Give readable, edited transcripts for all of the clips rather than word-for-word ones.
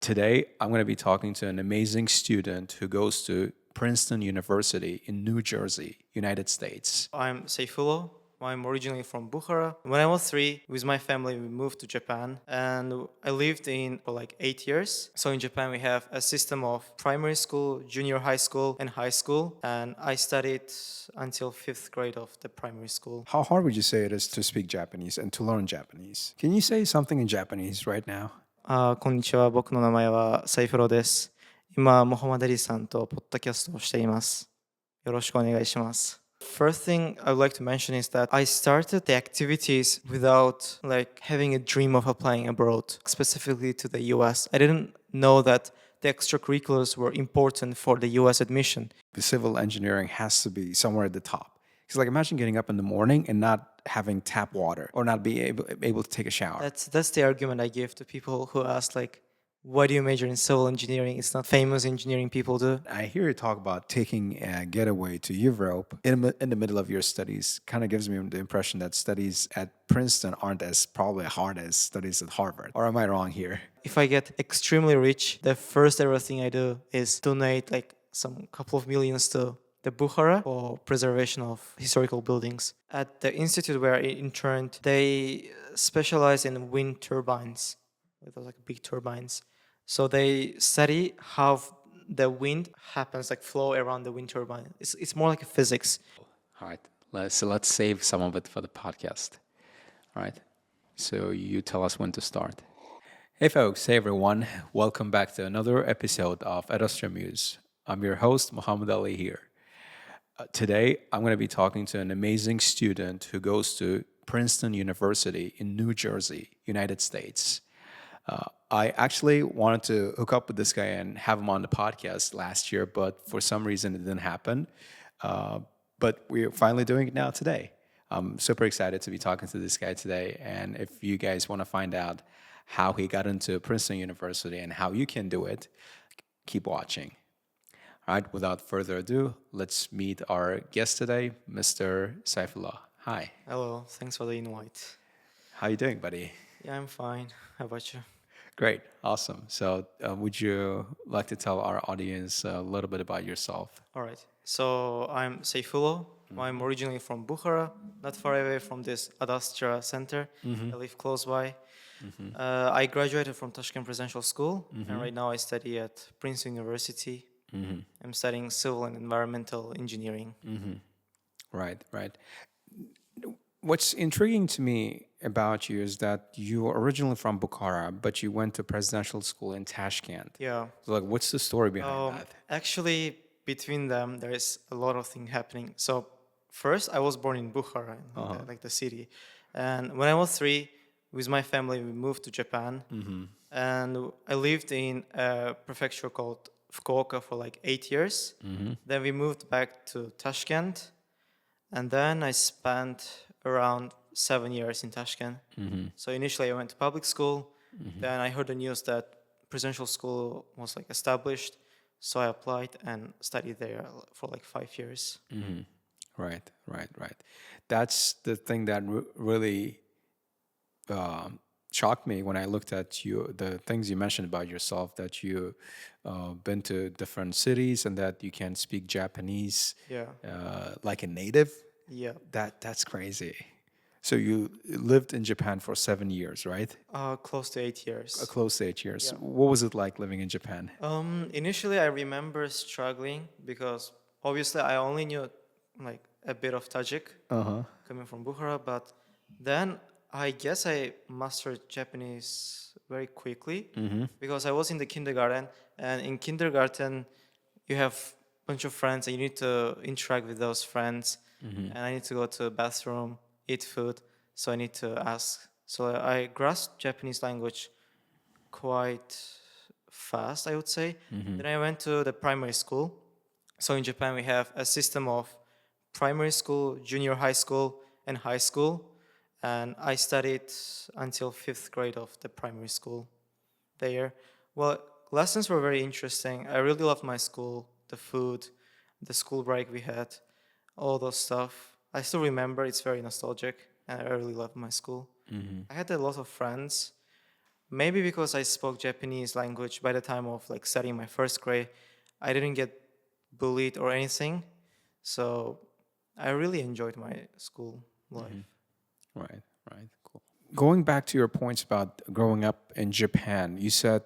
Today, I'm going to be talking to an amazing student who goes to Princeton University in New Jersey, United States. I'm Sayfullo. I'm originally from Bukhara. When I was 3, with my family, we moved to Japan and I lived in for like 8 years. So in Japan, we have a system of primary school, junior high school, and high school. And I studied until 5th grade of the primary school. How hard would you say it is to speak Japanese and to learn Japanese? Can you say something in Japanese right now? こんにちは。僕の名前はサイフロです。今、モハマドリさんとポッドキャストをしています。よろしくお願いします。First thing I would like to mention is that I started the activities without like having a dream of applying abroad, specifically to the US. I didn't know that the extracurriculars were important for the US admission. The civil engineering has to be somewhere at the top. Because like imagine getting up in the morning and not having tap water or not be able to take a shower. That's the argument I give to people who ask like, why do you major in civil engineering? It's not famous engineering people do. I hear you talk about taking a getaway to Europe in the middle of your studies. Kind of gives me the impression that studies at Princeton aren't as probably hard as studies at Harvard. Or am I wrong here? If I get extremely rich, the first ever thing I do is donate like some couple of millions to the Bukhara for preservation of historical buildings. At the institute where I interned, they specialize in wind turbines, those like big turbines. So they study how the wind happens, like flow around the wind turbine. It's more like a physics. All right. Let's save some of it for the podcast. All right. So you tell us when to start. Hey folks, hey everyone. Welcome back to another episode of Astra Muse. I'm your host, Muhammad Ali here. Today, I'm going to be talking to an amazing student who goes to Princeton University in New Jersey, United States. I actually wanted to hook up with this guy and have him on the podcast last year, but for some reason it didn't happen. But we're finally doing it now today. I'm super excited to be talking to this guy today. And if you guys want to find out how he got into Princeton University and how you can do it, keep watching. All right, without further ado, let's meet our guest today, Mr. Sayfullo. Hi. Hello, thanks for the invite. How you doing, buddy? Yeah, I'm fine. How about you? Great, awesome. So, would you like to tell our audience a little bit about yourself? All right. So I'm Sayfullo. I'm originally from Bukhara, not far away from this Astra center. I live close by. I graduated from Tashkent Presidential School, and right now I study at Princeton University. I'm studying civil and environmental engineering. Right, right. What's intriguing to me about you is that you are originally from Bukhara, but you went to presidential school in Tashkent. Yeah. So, like, what's the story behind that? Actually, between them, there is a lot of things happening. So first, I was born in Bukhara, like the city. And when I was 3, with my family, we moved to Japan. And I lived in a prefecture called Fukuoka for like 8 years. Then we moved back to Tashkent. And then I spent around 7 years in Tashkent. So initially I went to public school. Then I heard the news that presidential school was like established. So I applied and studied there for like 5 years. Right. That's the thing that really shocked me when I looked at you, the things you mentioned about yourself, that you been to different cities and that you can speak Japanese like a native. Yeah. That's crazy. So you lived in Japan for 7 years, right? Close to 8 years. Close to 8 years. Yeah. What was it like living in Japan? Initially, I remember struggling because obviously I only knew like a bit of Tajik coming from Bukhara, but then I guess I mastered Japanese very quickly because I was in the kindergarten, and in kindergarten you have a bunch of friends and you need to interact with those friends, and I need to go to the bathroom, eat food, so I need to ask. So I grasped Japanese language quite fast, I would say. Then I went to the primary school. So in Japan we have a system of primary school, junior high school, and high school. And I studied until 5th grade of the primary school there. Well, lessons were very interesting. I really loved my school, the food, the school break we had, all those stuff. I still remember, it's very nostalgic, and I really loved my school. I had a lot of friends, maybe because I spoke Japanese language by the time of like studying my first grade, I didn't get bullied or anything. So I really enjoyed my school life. Right, right, cool. Going back to your points about growing up in Japan, you said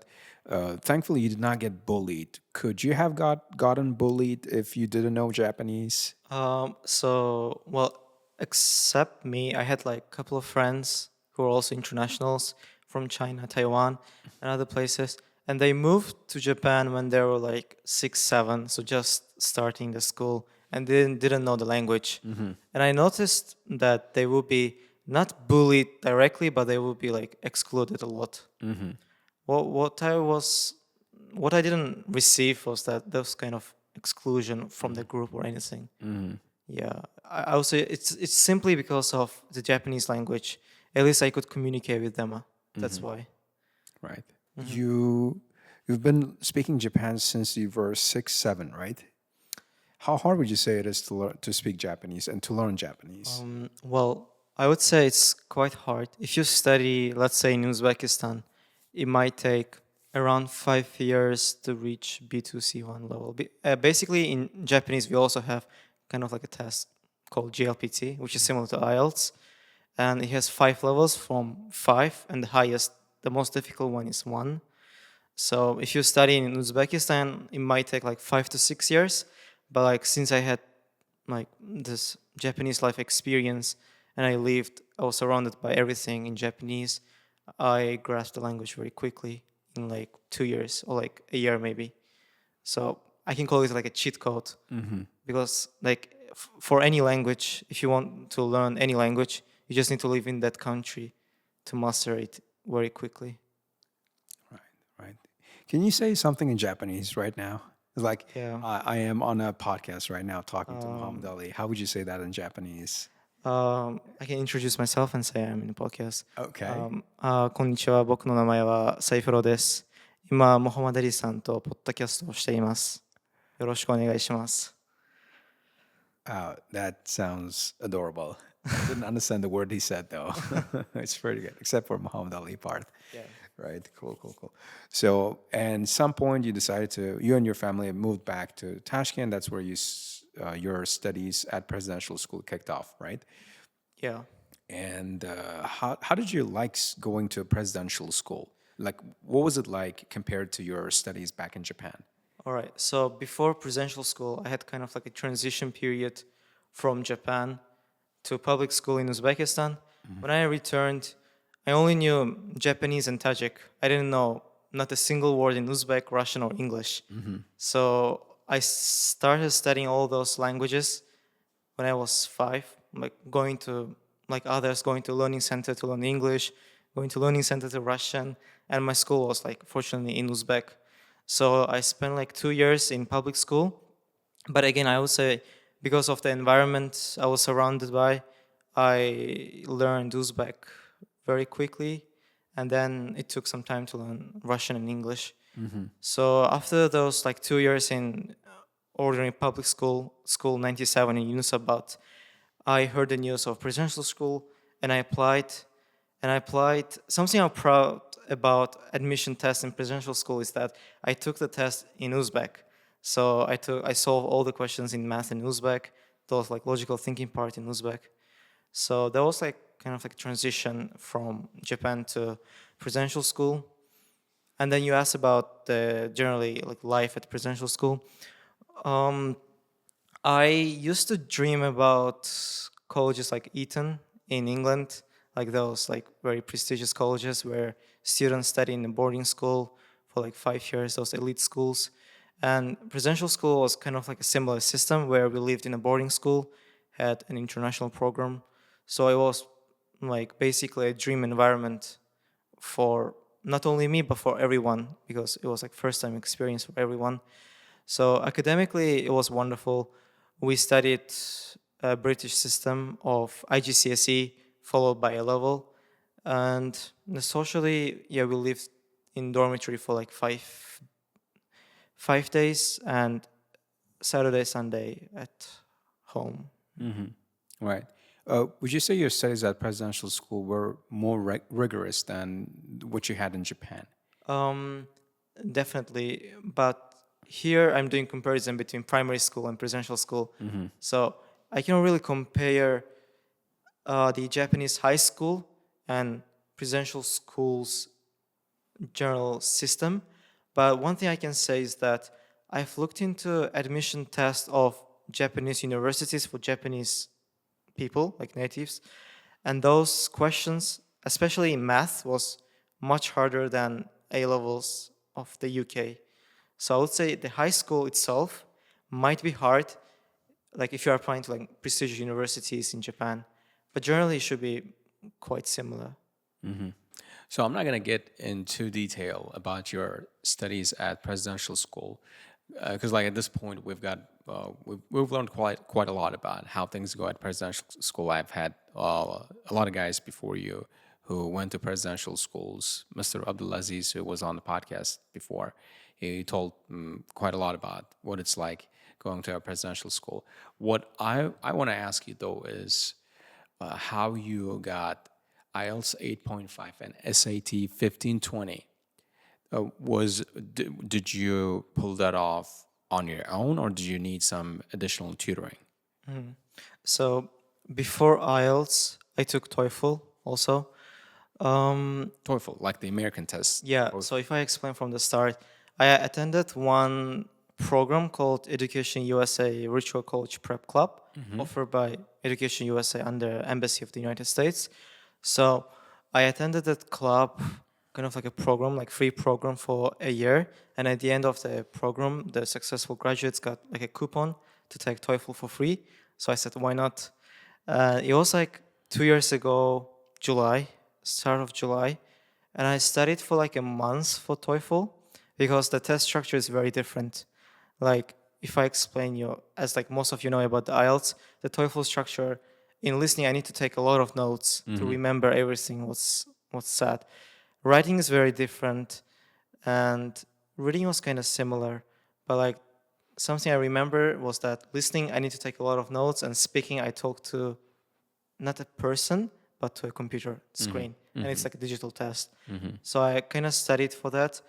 thankfully you did not get bullied. Could you have gotten bullied if you didn't know Japanese? Well, except me, I had like a couple of friends who were also internationals from China, Taiwan, and other places. And they moved to Japan when they were like 6, 7, so just starting the school and didn't know the language. And I noticed that they would be not bullied directly, but they would be like excluded a lot. What I was, what I didn't receive was that those kind of exclusion from the group or anything. Yeah, I would say it's simply because of the Japanese language. At least I could communicate with them. That's why. Right. You've been speaking Japan since you were 6, 7, right? How hard would you say it is to speak Japanese and to learn Japanese? Well, I would say it's quite hard. If you study, let's say in Uzbekistan, it might take around 5 years to reach B2 C1 level. Basically, in Japanese, we also have kind of like a test called GLPT, which is similar to IELTS, and it has 5 levels from 5, and the most difficult one is 1. So if you study in Uzbekistan, it might take like 5 to 6 years. But like since I had like this Japanese life experience and I was surrounded by everything in Japanese, I grasped the language very quickly in like 2 years or like a year maybe. So I can call it like a cheat code because like for any language, if you want to learn any language, you just need to live in that country to master it very quickly. Right. Can you say something in Japanese right now? Like, Yeah. I am on a podcast right now talking to Muhammad Ali. How would you say that in Japanese? I can introduce myself and say I'm in a podcast. Okay. こんにちは。僕の名前はサイフロです。今、モハマドアリさんとポッドキャストをしています。よろしくお願いします。That sounds adorable. I didn't understand the word he said though. It's pretty good, except for Muhammad Ali part. Yeah. Right. Cool. So, and some point you and your family moved back to Tashkent. That's where your studies at presidential school kicked off, right? Yeah. And how did you like going to a presidential school? Like, what was it like compared to your studies back in Japan? All right. So before presidential school, I had kind of like a transition period from Japan to public school in Uzbekistan. When I returned, I only knew Japanese and Tajik. I didn't know not a single word in Uzbek, Russian, or English. So I started studying all those languages when I was 5, like going to like others, going to learning center to learn English, going to learning center to Russian, and my school was like fortunately in Uzbek. So I spent like 2 years in public school. But again, I would say because of the environment I was surrounded by, I learned Uzbek very quickly, and then it took some time to learn Russian and English. So after those like 2 years in ordinary public school 97 in Yunusabat, I heard the news of presidential school and I applied. Something I'm proud about admission test in presidential school is that I took the test in Uzbek. So I solved all the questions in math in Uzbek, those like logical thinking part in Uzbek. So that was like kind of like transition from Japan to presidential school. And then you asked about the generally like life at presidential school. I used to dream about colleges like Eton in England, like those like very prestigious colleges where students study in a boarding school for like 5 years, those elite schools. And presidential school was kind of like a similar system where we lived in a boarding school, had an international program. So it was like basically a dream environment for not only me but for everyone because it was like first time experience for everyone. So academically it was wonderful. We studied a British system of IGCSE followed by a level, and socially, yeah, we lived in dormitory for like 5 days and Saturday, Sunday at home. Right. Would you say your studies at presidential school were more rigorous than what you had in Japan? Um, Definitely, but here I'm doing comparison between primary school and presidential school. So I can really compare the Japanese high school and presidential school's general system. But one thing I can say is that I've looked into admission tests of Japanese universities for Japanese people, like natives, and those questions, especially in math, was much harder than A levels of the UK. So I would say the high school itself might be hard, like if you are applying to like prestigious universities in Japan, but generally it should be quite similar. So I'm not going to get into detail about your studies at presidential school, because like at this point we've learned quite a lot about how things go at presidential school. I've had a lot of guys before you who went to presidential schools. Mr. Abdulaziz, who was on the podcast before, he told quite a lot about what it's like going to a presidential school. What I want to ask you though is how you got IELTS 8.5 and SAT 1520. Did you pull that off on your own, or did you need some additional tutoring? So before IELTS, I took TOEFL also. TOEFL, like the American test. Yeah, so if I explain from the start, I attended one program called Education USA Virtual College Prep Club, offered by Education USA under Embassy of the United States. So I attended that club, kind of like a program, like free program for a year. And at the end of the program, the successful graduates got like a coupon to take TOEFL for free. So I said, why not? It was like 2 years ago, July, start of July. And I studied for like a month for TOEFL because the test structure is very different. Like if I explain you, as like most of you know about the IELTS, the TOEFL structure, in listening, I need to take a lot of notes to remember everything what's said. Writing is very different, and reading was kind of similar. But like something I remember was that listening, I need to take a lot of notes, and speaking, I talk to not a person, but to a computer screen. And it's like a digital test. So I kind of studied for that,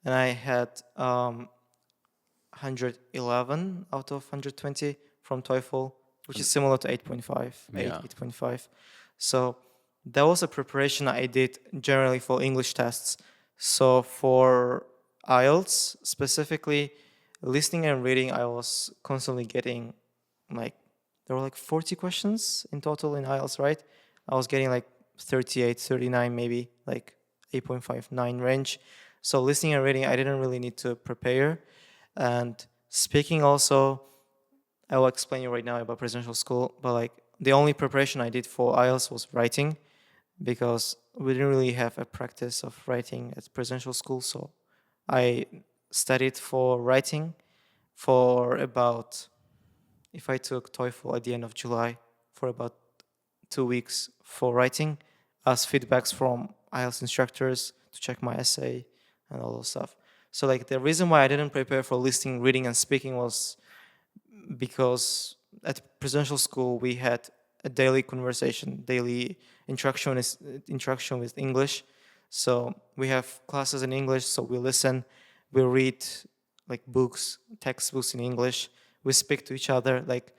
and I had 111 out of 120 from TOEFL, which is similar to 8.5, Yeah. 8.5. So that was a preparation I did generally for English tests. So for IELTS specifically, listening and reading, I was constantly getting like, there were like 40 questions in total in IELTS, right? I was getting like 38, 39, maybe like 8.59 range. So listening and reading, I didn't really need to prepare. And speaking also, I will explain you right now about presidential school, but like the only preparation I did for IELTS was writing because we didn't really have a practice of writing at presidential school. So I studied for writing for about, if I took TOEFL at the end of July, for about 2 weeks for writing as feedbacks from IELTS instructors to check my essay and all those stuff. So like the reason why I didn't prepare for listening, reading, and speaking was because at presidential school we had a daily conversation, daily interaction with English. So we have classes in English, so we listen, we read like books, textbooks in English, we speak to each other. Like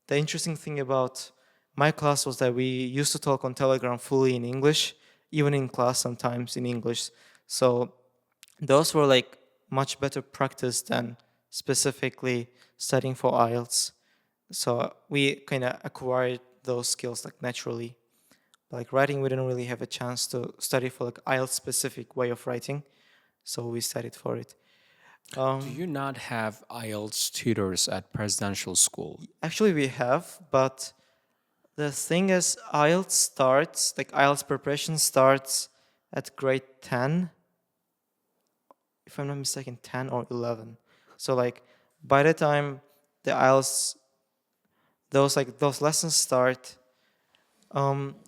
the interesting thing about my class was that we used to talk on Telegram fully in English, even in class sometimes in English. So those were like much better practice than specifically studying for IELTS. So we kind of acquired those skills like naturally. Like writing, we didn't really have a chance to study for like IELTS specific way of writing, so we studied for it. Do you not have IELTS tutors at presidential school? Actually, we have, but the thing is, IELTS starts, like IELTS preparation starts at grade 10, if I'm not mistaken, 10 or 11. So like by the time the IELTS, those lessons start,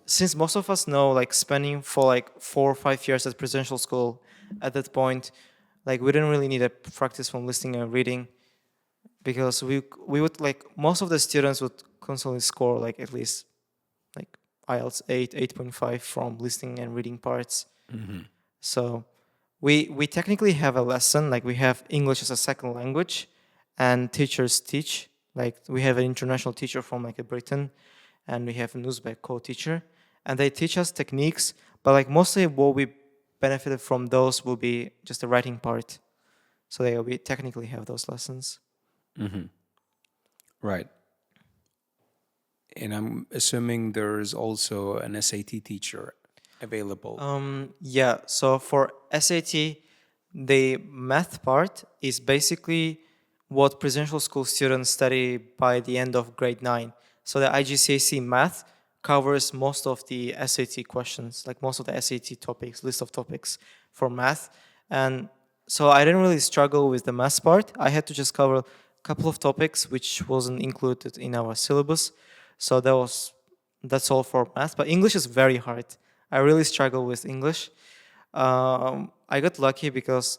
since most of us know like spending for like 4 or 5 years at presidential school, at that point, like we didn't really need a practice from listening and reading, because we would like most of the students would constantly score like at least IELTS 8, 8.5 from listening and reading parts. So we technically have a lesson, like we have English as a second language, and teachers teach. Like we have an international teacher from like Britain, and we have an Uzbek co-teacher, and they teach us techniques. But like mostly what we benefited from those will be just the writing part. So we technically have those lessons. Right. And I'm assuming there's also an SAT teacher available. Yeah, so for SAT, the math part is basically what presidential school students study by the end of grade 9. So the IGCSE math covers most of the SAT questions, like most of the SAT topics, list of topics for math. And so I didn't really struggle with the math part. I had to just cover a couple of topics which wasn't included in our syllabus. So that's all for math. But English is very hard. I really struggle with English. I got lucky because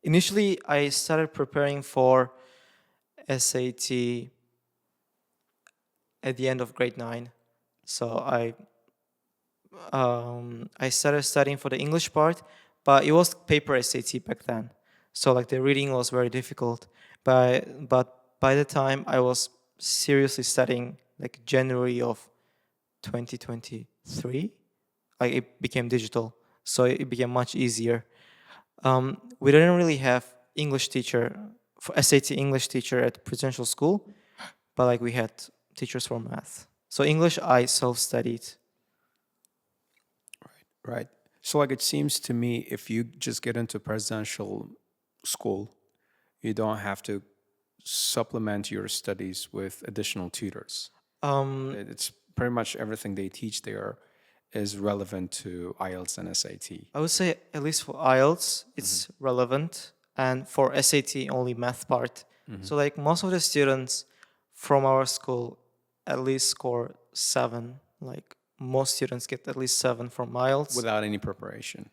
initially I started preparing for SAT at the end of grade 9. So I started studying for the English part, but it was paper SAT back then. So like the reading was very difficult. But by the time I was seriously studying, like January of 2023, like it became digital, so it became much easier. We didn't really have English teacher for SAT English teacher at presidential school, but like we had teachers for math. So English I self-studied. Right. So like it seems to me if you just get into presidential school, you don't have to supplement your studies with additional tutors. It's pretty much everything they teach there is relevant to IELTS and SAT. I would say at least for IELTS, it's relevant, and for SAT only math part. So like most of the students from our school at least score 7. Like most students get at least 7 from IELTS. Without any preparation.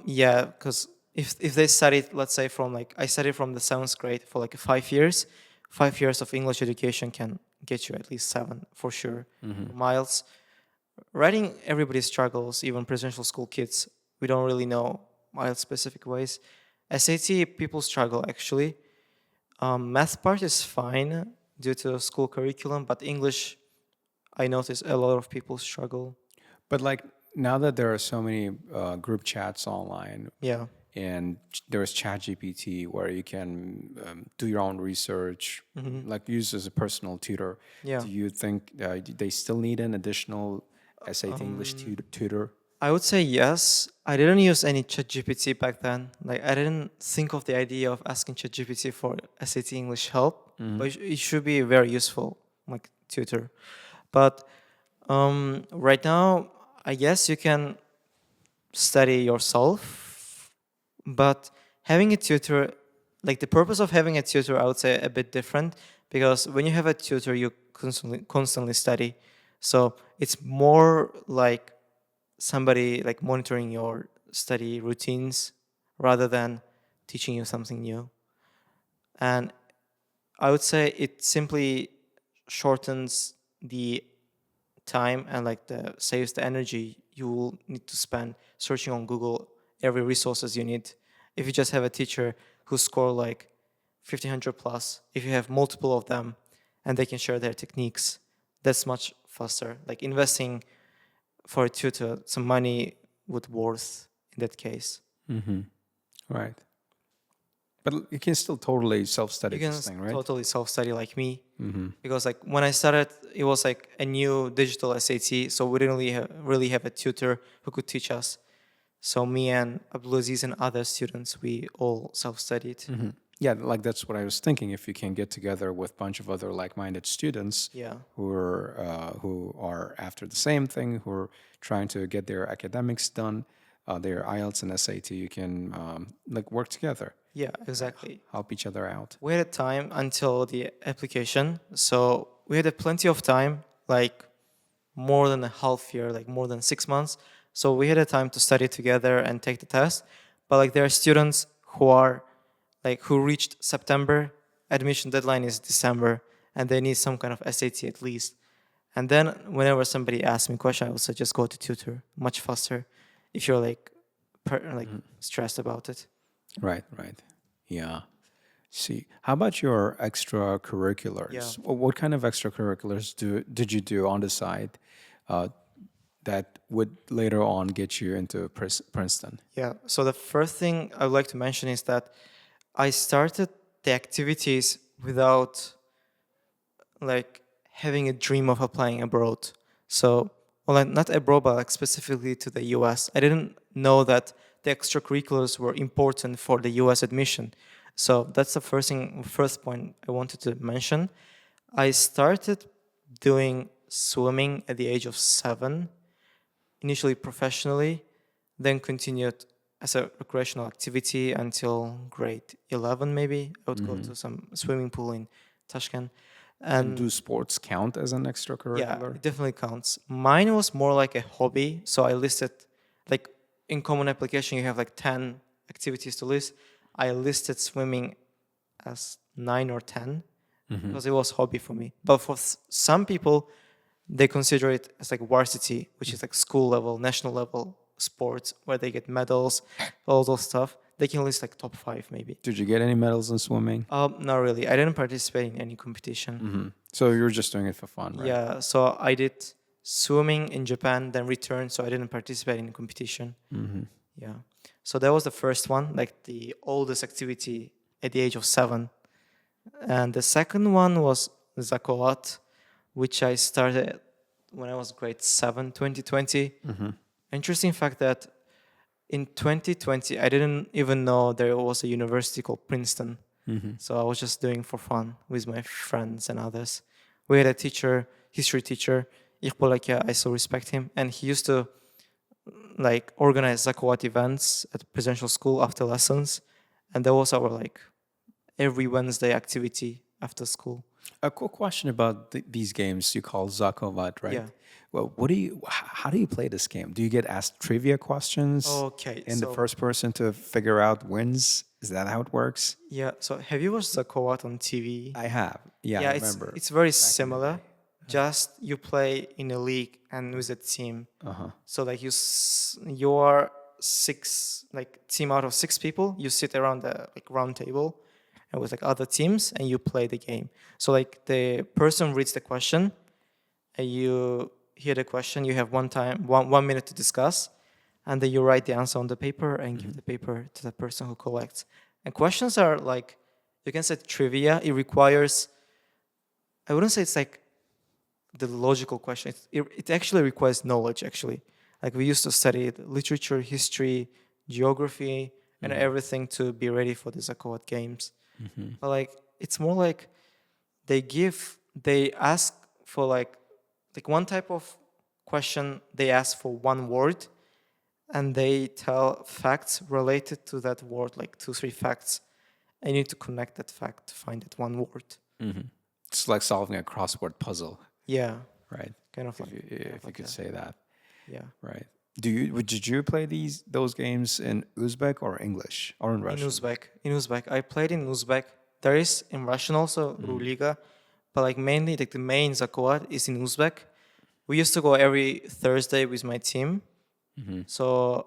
Yeah, because if they studied, let's say from like I studied from the 7th grade for like 5 years, 5 years of English education can get you at least 7 for sure from IELTS. Writing, everybody struggles, even presidential school kids. We don't really know IELTS specific ways. SAT, people struggle actually. Math part is fine due to school curriculum, but English, I notice a lot of people struggle. But like now that there are so many group chats online, Yeah. and there's ChatGPT where you can do your own research, like use as a personal tutor. Yeah. Do you think they still need an additional SAT English tutor? I would say yes. I didn't use any ChatGPT back then. Like I didn't think of the idea of asking ChatGPT for SAT English help, but it should be very useful, like tutor. But right now, I guess you can study yourself, but having a tutor, like the purpose of having a tutor, I would say a bit different, because when you have a tutor, you constantly study. So it's more like somebody like monitoring your study routines rather than teaching you something new. And I would say it simply shortens the time and like saves the energy you will need to spend searching on Google every resources you need. If you just have a teacher who score like 1500 plus, if you have multiple of them and they can share their techniques, that's much faster. Like investing for a tutor some money would worth in that case. Right. But you can still totally self-study You can this thing, right? totally self-study like me, because like when I started, it was like a new digital SAT, so we didn't really have a tutor who could teach us. So me and Abdulaziz and other students, we all self-studied. Yeah, like that's what I was thinking. If you can get together with a bunch of other like-minded students Yeah. who are after the same thing, who are trying to get their academics done, their IELTS and SAT, you can like work together. Yeah, exactly. Help each other out. We had a time until the application, so we had plenty of time, like more than a half year, like more than 6 months. So we had a time to study together and take the test. But like there are students who reached September, admission deadline is December, and they need some kind of SAT at least. And then whenever somebody asks me a question, I would suggest go to tutor, much faster if you're like stressed about it. Right, right. Yeah. See, how about your extracurriculars? Yeah. What kind of extracurriculars did you do on the side uh, that would later on get you into Princeton? Yeah. So the first thing I would like to mention is that I started the activities without like having a dream of applying abroad. So, well, like, not abroad, but like specifically to the US. I didn't know that the extracurriculars were important for the US admission. So that's the first point I wanted to mention. I started doing swimming at the age of 7, initially professionally, then continued as a recreational activity until grade 11 maybe. I would go to some swimming pool in Tashkent. And do sports count as an Yeah, extracurricular? it definitely counts. Mine was more like a hobby. So I listed, like in common application, you have like 10 activities to list. I listed swimming as 9 or 10 because it was hobby for me. But for some people, they consider it as like varsity, which is like school level, national level sports where they get medals, all those stuff. They can list like top 5 maybe. Did you get any medals in swimming? Not really. I didn't participate in any competition. So you were just doing it for fun, right? Yeah, so I did swimming in Japan, then returned, so I didn't participate in competition. Yeah, so that was the first one, like the oldest activity at the age of 7. And the second one was Zakovat, which I started when I was grade 7, 2020. Interesting fact that in 2020, I didn't even know there was a university called Princeton. So I was just doing for fun with my friends and others. We had a teacher, history teacher, Iqbal, I still respect him, and he used to like organize Zakawat events at presidential school after lessons, and that was our like every Wednesday activity after school. A quick question about these games you call Zakovat, right? Yeah. Well, how do you play this game? Do you get asked trivia questions? Okay, And the so- first person to figure out wins? Is that how it works? Yeah, so have you watched Zakawat on TV? I have. Yeah, I remember. It's very similar. Just you play in a league and with a team. So like you are 6, like team out of 6 people. You sit around the like round table, and with like other teams, and you play the game. So like the person reads the question, and you hear the question. You have one minute to discuss, and then you write the answer on the paper and give the paper to the person who collects. And questions are like, you can say trivia. It requires, I wouldn't say it's like the logical question. It actually requires knowledge, actually. Like we used to study literature, history, geography, and everything to be ready for the Zakawat games. But like, it's more like they ask for like one type of question, they ask for one word, and they tell facts related to that word, like 2, 3 facts. And you need to connect that fact to find that one word. It's like solving a crossword puzzle, Yeah, right? kind of like If you could say that, yeah. right? Did you play those games in Uzbek or English or in Russian? In Uzbek, I played in Uzbek. There is in Russian also Ruliga, but like mainly like the main Zakawat is in Uzbek. We used to go every Thursday with my team. So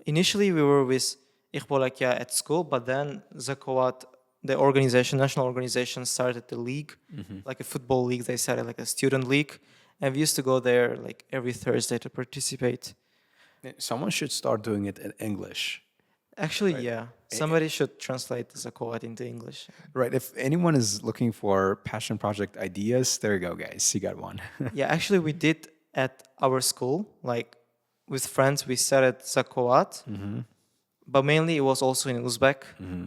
initially we were with Iqbalakia at school, but then Zakawat, the organization, national organization, started the league, like a football league. They started like a student league, and we used to go there like every Thursday to participate. Someone should start doing it in English. Actually, yeah, somebody should translate Zakawat into English. Right. If anyone is looking for passion project ideas, there you go, guys. You got one. Yeah, actually, we did at our school, like with friends, we started Zakawat, but mainly it was also in Uzbek.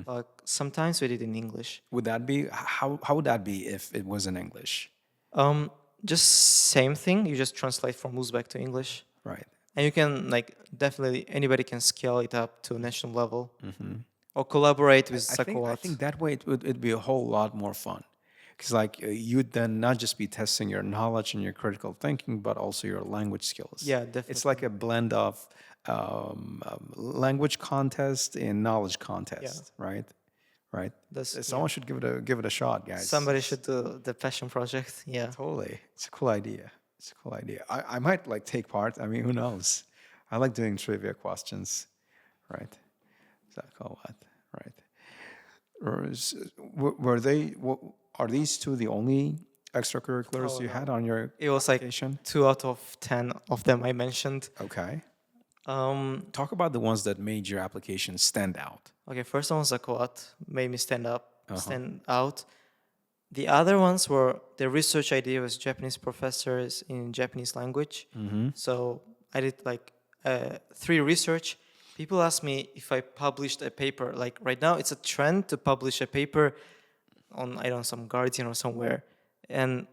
But sometimes we did in English. Would that be how would that be if it was in English? Just same thing. You just translate from Uzbek to English, Right. and you can like definitely anybody can scale it up to a national level or collaborate with Zakawat. I think that way it'd be a whole lot more fun. Because like you'd then not just be testing your knowledge and your critical thinking, but also your language skills. Yeah, definitely. It's like a blend of language contest and knowledge contest, right? right? That's Someone should give it a shot, guys. somebody should do the passion project. Yeah. Totally. It's a cool idea. I might like take part. I mean, who knows? I like doing trivia questions, right? Is that called what? Right. Are these two the only extracurriculars Oh, you no. had on your It was like application? 2 out of 10 of them I mentioned. Okay. Um, Talk about the ones that made your application stand out. okay, first one was a quote, made me Uh-huh. stand out. The other ones were the research I did was Japanese professors in Japanese language. Mm-hmm. So I did like 3 research. People ask me if I published a paper. Like right now, it's a trend to publish a paper on I don't know some Guardian or somewhere, and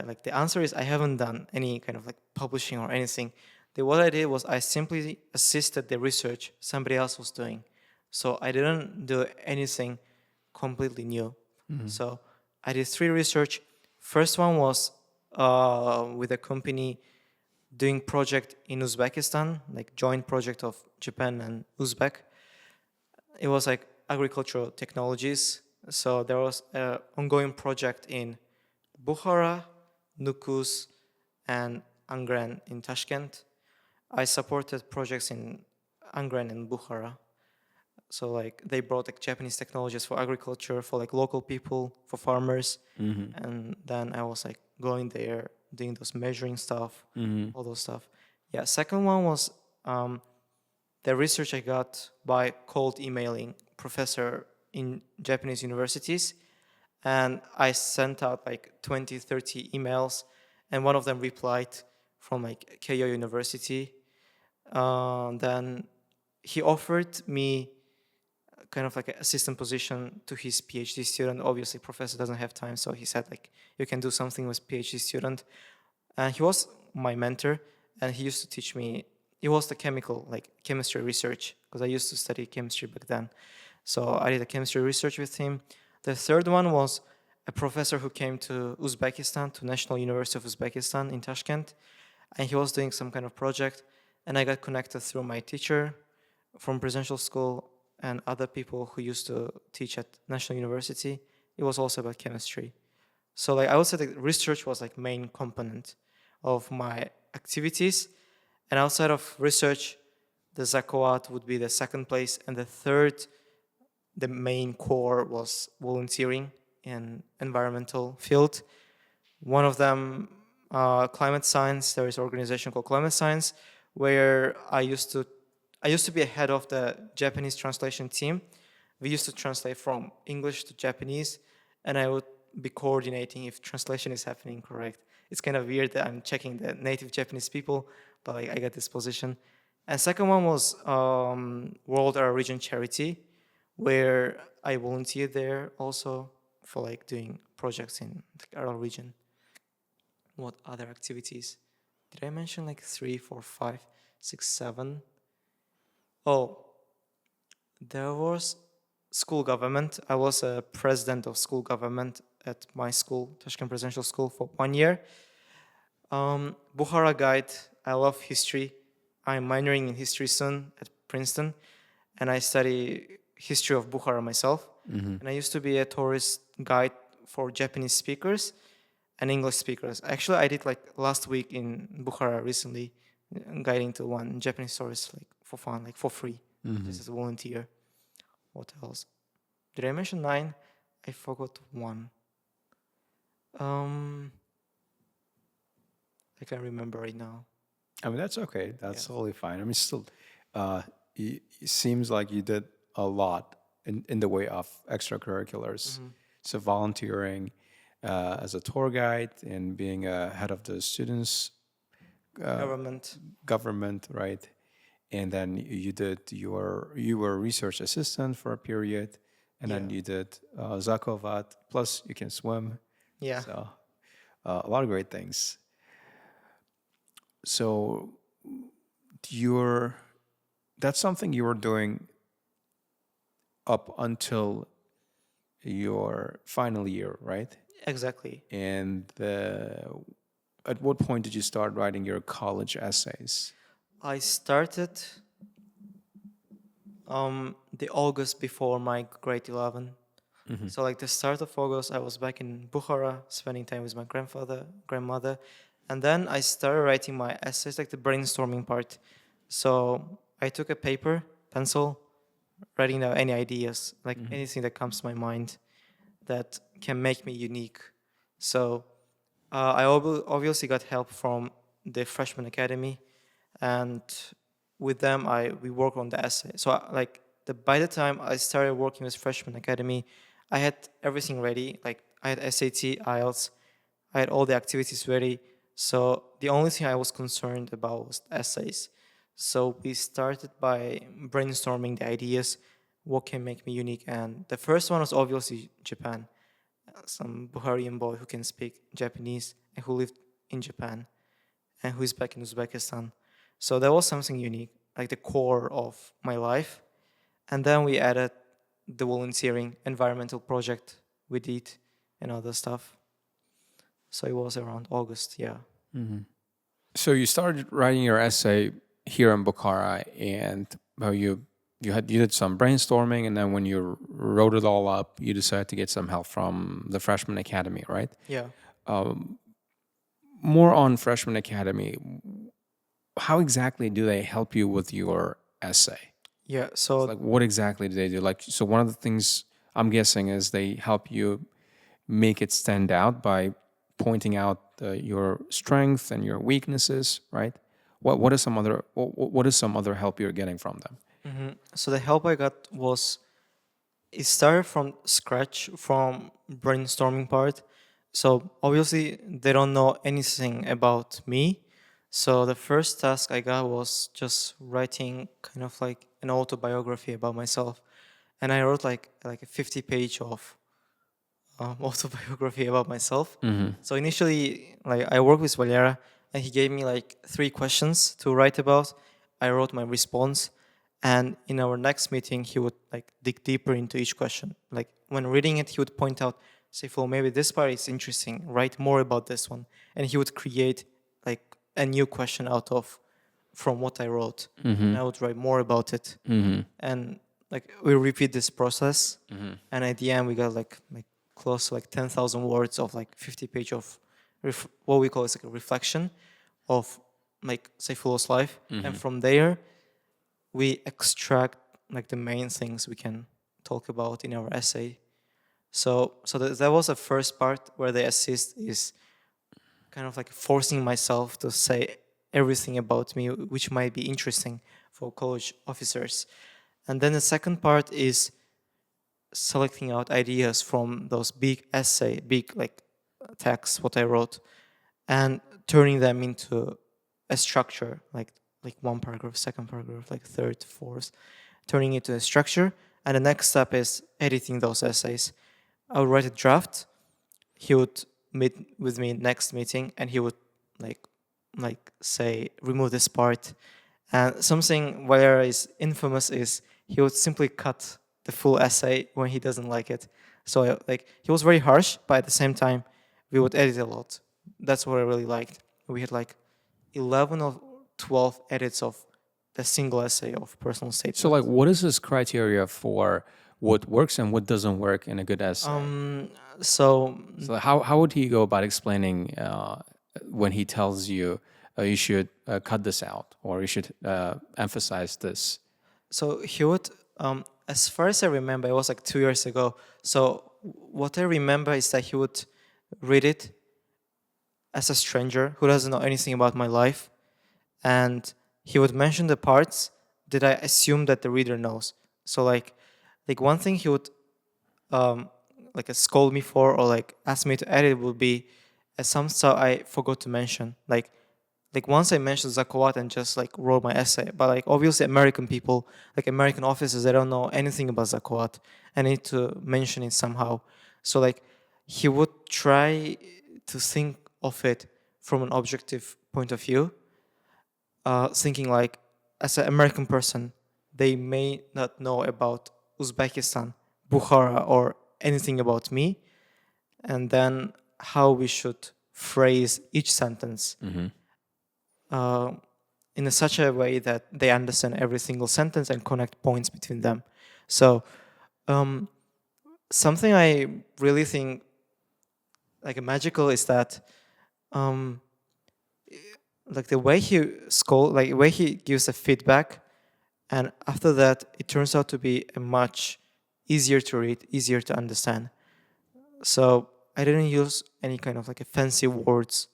like the answer is I haven't done any kind of like publishing or anything. What I did was I simply assisted the research somebody else was doing, so I didn't do anything completely new. So I did 3 research. First one was with a company doing project in Uzbekistan, like joint project of Japan and Uzbek. It was like agricultural technologies. So there was an ongoing project in Bukhara, Nukus, and Angren in Tashkent. I supported projects in Angren and Bukhara. So like they brought like Japanese technologies for agriculture, for like local people, for farmers. And then I was like going there, doing those measuring stuff, all those stuff. Yeah, second one was the research I got by cold emailing professor in Japanese universities. And I sent out like 20, 30 emails, and one of them replied from like Keio University. Then he offered me kind of like an assistant position to his PhD student. Obviously, professor doesn't have time, so he said like you can do something with PhD student. And he was my mentor, and he used to teach me. It was the chemistry research, because I used to study chemistry back then. So I did a chemistry research with him. The third one was a professor who came to Uzbekistan, to National University of Uzbekistan in Tashkent, and he was doing some kind of project, and I got connected through my teacher from presidential school and other people who used to teach at National University. It was also about chemistry. So like I would say the research was like main component of my activities, and outside of research, the Zakoat would be the second place, and the third, the main core was volunteering in environmental field. One of them, climate science. There is an organization called Climate Science, where I used to be a head of the Japanese translation team. We used to translate from English to Japanese, and I would be coordinating if translation is happening correct. It's kind of weird that I'm checking the native Japanese people, but like I got this position. And second one was World Arab Region Charity, where I volunteered there also for like doing projects in the Arab region. What other activities? Did I mention like 3, 4, 5, 6, 7? Oh, there was school government. I was a president of school government at my school, Tashkent Presidential School, for 1 year. Bukhara guide. I love history. I'm minoring in history soon at Princeton, and I study history of Bukhara myself. And I used to be a tourist guide for Japanese speakers and English speakers. Actually, I did like last week in Bukhara recently, guiding to one Japanese tourist like for fun, like for free, just as a volunteer. What else? Did I mention 9? I forgot 1. I can't remember right now. I mean, that's okay. That's Yeah. totally fine. I mean, still, it seems like you did a lot in the way of extracurriculars. So volunteering as a tour guide and being a head of the students' government, right? And then you were a research assistant for a period, and then you did Zakovat. Plus, you can swim. Yeah. So a lot of great things. So that's something you were doing up until your final year, right? Exactly. And at what point did you start writing your college essays? I started the August before my grade 11. So like the start of August, I was back in Bukhara, spending time with my grandmother, and then I started writing my essays, like the brainstorming part. So I took a paper, pencil, writing down any ideas, like anything that comes to my mind that can make me unique. So I obviously got help from the freshman academy, and with them we work on the essay. So by the time I started working with freshman academy, I had everything ready. Like I had SAT, IELTS, I had all the activities ready. So the only thing I was concerned about was essays. So we started by brainstorming the ideas, what can make me unique, and the first one was obviously Japan. Some Bukharian boy who can speak Japanese and who lived in Japan and who is back in Uzbekistan. So that was something unique, like the core of my life. And then we added the volunteering environmental project we did and other stuff. So it was around August, yeah. So you started writing your essay here in Bukhara, and you did some brainstorming, and then when you wrote it all up, you decided to get some help from the freshman academy, right? Yeah. More on freshman academy. How exactly do they help you with your essay? Yeah. So Like, what exactly do they do? Like, so one of the things I'm guessing is they help you make it stand out by pointing out your strength and your weaknesses, right? What is some other help you're getting from them? so the help I got was it started from scratch from brainstorming part. So obviously they don't know anything about me. So the first task I got was just writing kind of like an autobiography about myself, and I wrote like a 50-page of autobiography about myself. So initially, like I worked with Valera, and he gave me like 3 questions to write about. I wrote my response, and in our next meeting, he would like dig deeper into each question. Like when reading it, he would point out, Sayfullo, maybe this part is interesting. Write more about this one, and he would create like a new question out of from what I wrote, and I would write more about it, and like we repeat this process, and at the end we got like close to like 10,000 words of like 50-page of what we call is like a reflection of like Sayfullo's life, and from there we extract like the main things we can talk about in our essay. So that was the first part where the assist is kind of like forcing myself to say everything about me which might be interesting for college officers. And then the second part is selecting out ideas from those big essay, big like texts what I wrote, and turning them into a structure, like one paragraph, second paragraph, like third, fourth, turning it into a structure. And the next step is editing those essays. I would write a draft. He would meet with me next meeting, and he would like say remove this part. And something where is infamous is he would simply cut the full essay when he doesn't like it. So like he was very harsh, but at the same time we would edit a lot. That's what I really liked. We had like 11 or 12 edits of the single essay of personal statement. So, like, what is this criteria for what works and what doesn't work in a good essay? So So, how would he go about explaining when he tells you you should cut this out or you should emphasize this? So he would, as far as I remember, it was like 2 years ago. So what I remember is that he would read it as a stranger who doesn't know anything about my life, and he would mention the parts that I assume that the reader knows. So like one thing he would like scold me for or like ask me to edit would be some stuff I forgot to mention. Like once I mentioned Zakawat and just like wrote my essay, but like obviously American people, like American officers, they don't know anything about Zakawat. I need to mention it somehow. So like he would try to think of it from an objective point of view, thinking like as an American person, they may not know about Uzbekistan, Bukhara, or anything about me, and then how we should phrase each sentence in such a way that they understand every single sentence and connect points between them. So something I really think like magical is that um, like the way he like the way he gives a feedback, and after that it turns out to be a much easier to read, easier to understand. So I didn't use any kind of like a fancy words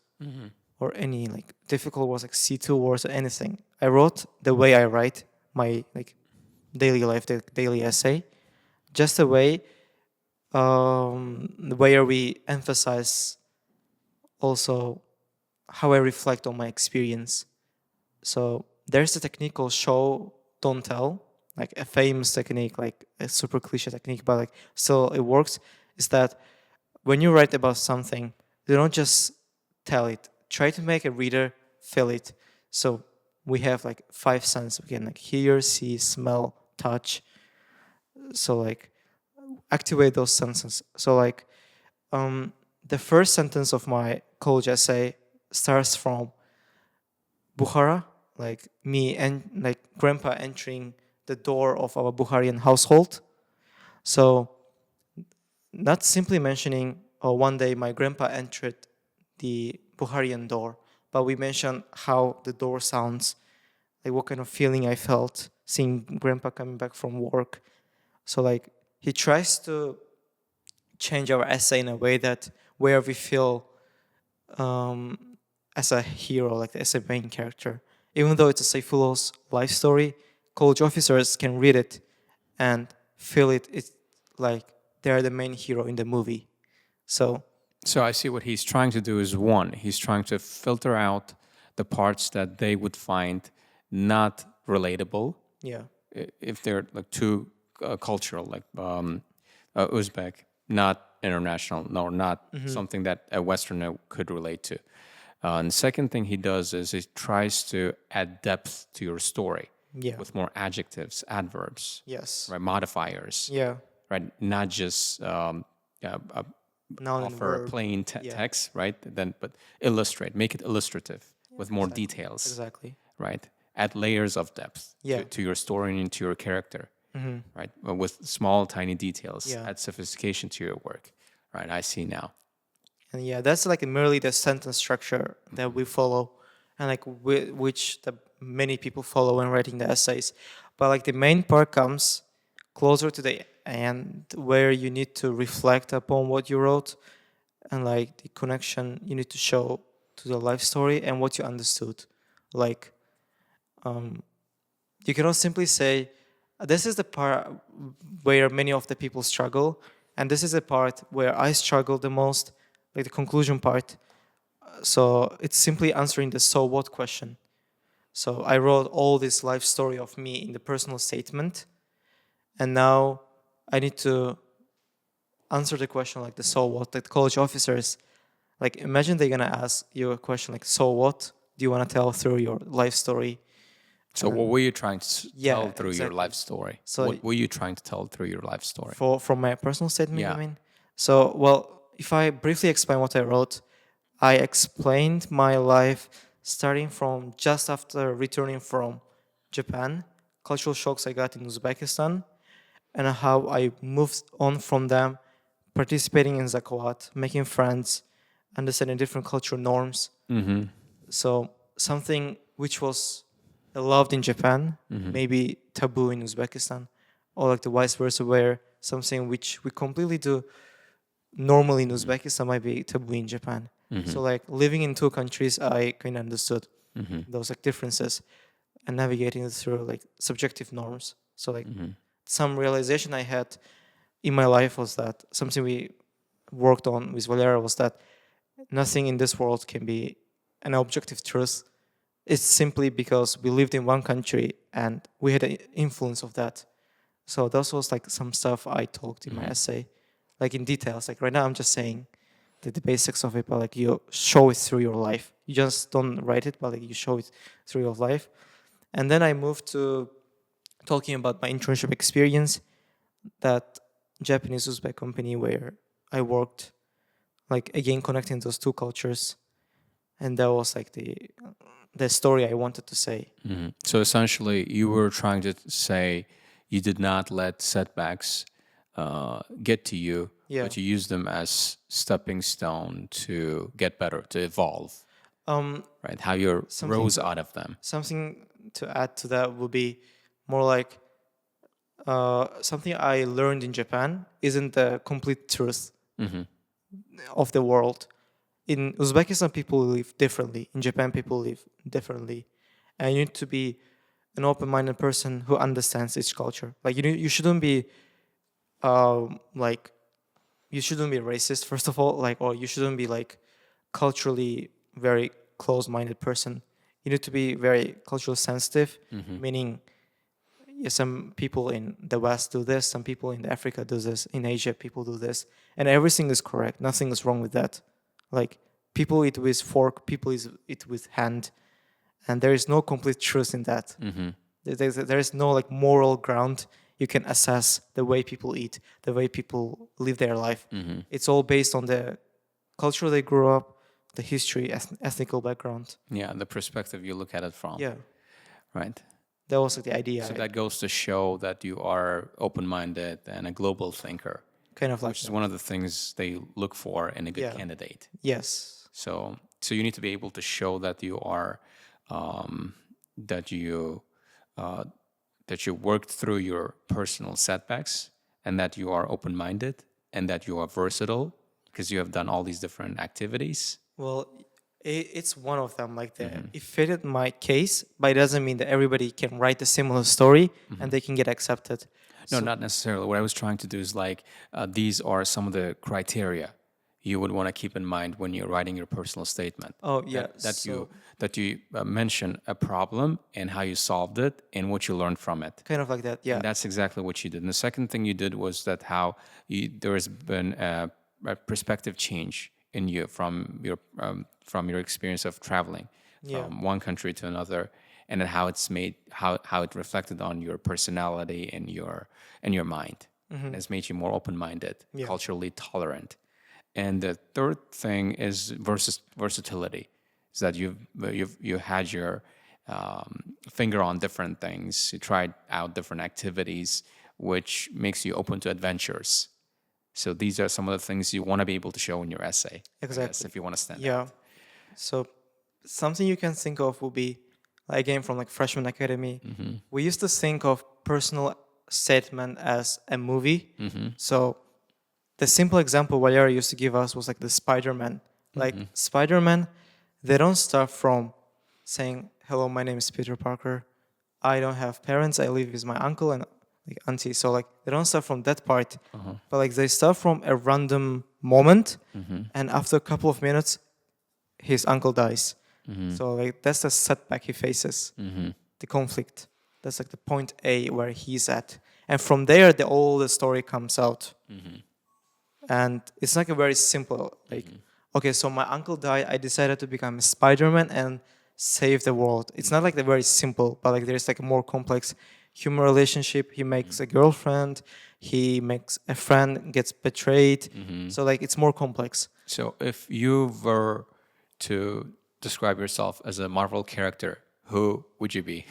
or any like difficult words like C2 words or anything. I wrote the way I write my like daily life, the daily essay, just a way where we emphasize also how I reflect on my experience. So there's a technique called show, don't tell, like a famous technique, like a super cliche technique, but like still it works. Is that when you write about something, you don't just tell it. Try to make a reader feel it. So we have like 5 senses. We can like hear, see, smell, touch. So like activate those senses. So like the first sentence of my college essay starts from Bukhara, like me and like grandpa entering the door of our Bukharian household. So not simply mentioning, oh, one day my grandpa entered the Bukharian door, but we mentioned how the door sounds, like what kind of feeling I felt seeing grandpa coming back from work. So like he tries to change our essay in a way that where we feel as a hero, like as a main character. Even though it's a Sayfullo's life story, college officers can read it and feel it. It's like they're the main hero in the movie. So So I see what he's trying to do is one, he's trying to filter out the parts that they would find not relatable yeah, if they're like too cultural, like Uzbek, not international, no, not something that a Westerner could relate to. And the second thing he does is he tries to add depth to your story yeah, with more adjectives, adverbs, yes, right, modifiers, yeah. right, not just Noun and offer a verb. plain Yeah, text, right? Then, but illustrate, make it illustrative with more exactly. details, Exactly. right? Add layers of depth Yeah. to your story and to your character, right? With small, tiny details, Yeah. add sophistication to your work, right? I see now. And yeah, that's like merely the sentence structure that we follow, and like which the many people follow when writing the essays. But like the main part comes closer to the end, where you need to reflect upon what you wrote, and like the connection you need to show to the life story and what you understood. Like, you cannot simply say, this is the part where many of the people struggle, and this is the part where I struggle the most, like the conclusion part. So it's simply answering the so what question. So I wrote all this life story of me in the personal statement, and now I need to answer the question like the so what. Like the college officers, like imagine they're gonna ask you a question like so what do you want to tell through your life story? So, what were you trying to Yeah, tell through your exactly. life story? So What were you trying to tell through your life story? for from my personal statement, you Yeah. mean? So well, if I briefly explain what I wrote, I explained my life starting from just after returning from Japan, cultural shocks I got in Uzbekistan, and how I moved on from them, participating in Zakawat, making friends, understanding different cultural norms. So something which was loved in Japan, maybe taboo in Uzbekistan, or like the vice versa, where something which we completely do normally in Uzbekistan might be taboo in Japan. So like living in two countries, I kind of understood those like differences and navigating it through like subjective norms. So like some realization I had in my life was that something we worked on with Valera was that nothing in this world can be an objective truth. It's simply because we lived in one country and we had an influence of that. So that was like some stuff I talked in my essay, like in details. Like right now, I'm just saying the basics of it, but like you show it through your life. You just don't write it, but like you show it through your life. And then I moved to talking about my internship experience, that Japanese Uzbek company where I worked, like again connecting those two cultures, and that was like the story I wanted to say. So essentially, you were trying to say you did not let setbacks get to you, Yeah. but you use them as stepping stone to get better, to evolve, right? How you Something rose out of them. something to add to that would be more like something I learned in Japan isn't the complete truth of the world. In Uzbekistan, people live differently. In Japan, people live differently, and you need to be an open-minded person who understands each culture. Like you shouldn't be like you shouldn't be racist first of all, like, or you shouldn't be like culturally very close-minded person. You need to be very culturally sensitive, meaning some people in the West do this, some people in Africa do this, in Asia people do this, and everything is correct. Nothing is wrong with that. Like people eat with fork, people eat with hand, and there is no complete truth in that. There is no like moral ground you can assess the way people eat, the way people live their life. It's all based on the culture they grew up, the history, ethnical background. Yeah, the perspective you look at it from. Yeah, Right. that was like the idea. So that goes to show that you are open-minded and a global thinker, Kind of like which is one of the things they look for in a good candidate. yes, So you need to be able to show that you are that you worked through your personal setbacks, and that you are open-minded, and that you are versatile because you have done all these different activities. well, it's one of them. Like it fitted my case, but it doesn't mean that everybody can write a similar story and they can get accepted. No, not necessarily. What I was trying to do is like these are some of the criteria you would want to keep in mind when you're writing your personal statement. Oh yeah, That you mention a problem and how you solved it and what you learned from it. kind of like that. Yeah, And that's exactly what you did. And the second thing you did was that there has been a perspective change in you from your experience of traveling from one country to another, and then how it reflected on your personality and your mind. And it's made you more open-minded, culturally tolerant. And the third thing is versatility. Is that you had your finger on different things. You tried out different activities, which makes you open to adventures. So these are some of the things you want to be able to show in your essay. Exactly. I guess, if you want to stand yeah. out. So something you can think of would be, again, from like freshman academy, we used to think of personal statement as a movie. So the simple example Valeria used to give us was like the Spider-Man. Like Spider-Man, they don't start from saying, hello, my name is Peter Parker. I don't have parents. I live with my uncle and like auntie. So like they don't start from that part, but like they start from a random moment, and after a couple of minutes, his uncle dies. So like that's the setback he faces, the conflict. That's like the point A where he's at, and from there all the story comes out. And it's like a very simple like, okay, so my uncle died. I decided to become a Spider-Man and save the world. It's not like the very simple, but like there's like a more complex human relationship. He makes a girlfriend. He makes a friend, gets betrayed. So like it's more complex. So if you were to describe yourself as a Marvel character, who would you be?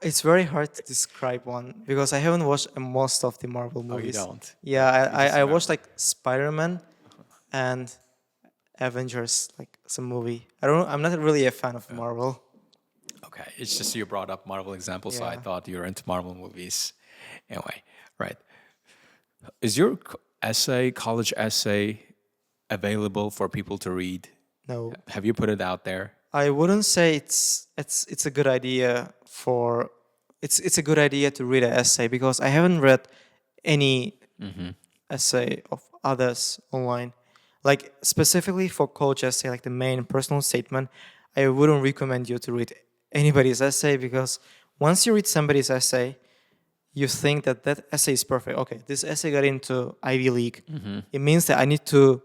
It's very hard to describe one because I haven't watched most of the Marvel movies. Oh, you don't? Yeah, I watched like Spider-Man and Avengers, like some movie. I'm not really a fan of Marvel. Okay, it's just you brought up Marvel examples, so I Yeah. thought you were into Marvel movies. Anyway, right. Is your college essay, available for people to read? No, Have you put it out there? I wouldn't say it's a good idea for it's a good idea to read an essay because I haven't read any essay of others online. Like specifically for college essay, like the main personal statement, I wouldn't recommend you to read anybody's essay because once you read somebody's essay, you think that that essay is perfect. Okay, this essay got into Ivy League. It means that I need to